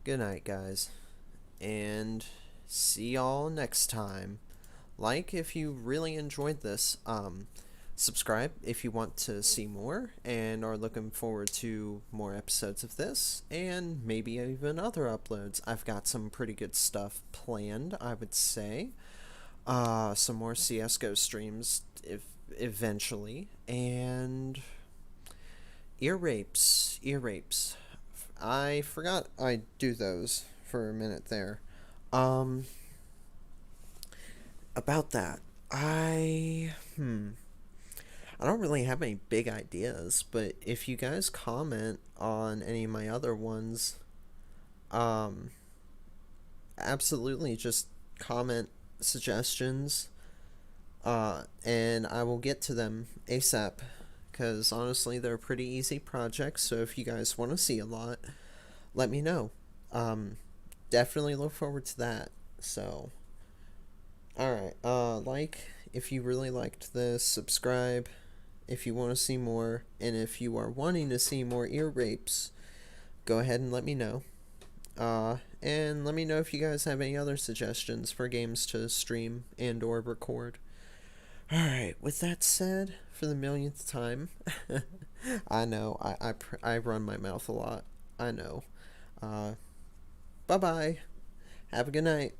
Good night, guys. And see y'all next time. Like if you really enjoyed this. Subscribe if you want to see more and are looking forward to more episodes of this and maybe even other uploads. I've got some pretty good stuff planned, I would say. Some more CSGO streams if eventually, and ear rapes. I forgot I do those for a minute there. About that, I don't really have any big ideas, but if you guys comment on any of my other ones, absolutely just comment suggestions, and I will get to them ASAP, because honestly they're pretty easy projects, so if you guys want to see a lot, let me know. Definitely look forward to that. So alright, like if you really liked this, subscribe if you want to see more, and if you are wanting to see more ear rapes, go ahead and let me know. And let me know if you guys have any other suggestions for games to stream and or record. Alright, with that said, for the millionth time, I know, I run my mouth a lot, I know. Bye-bye, have a good night.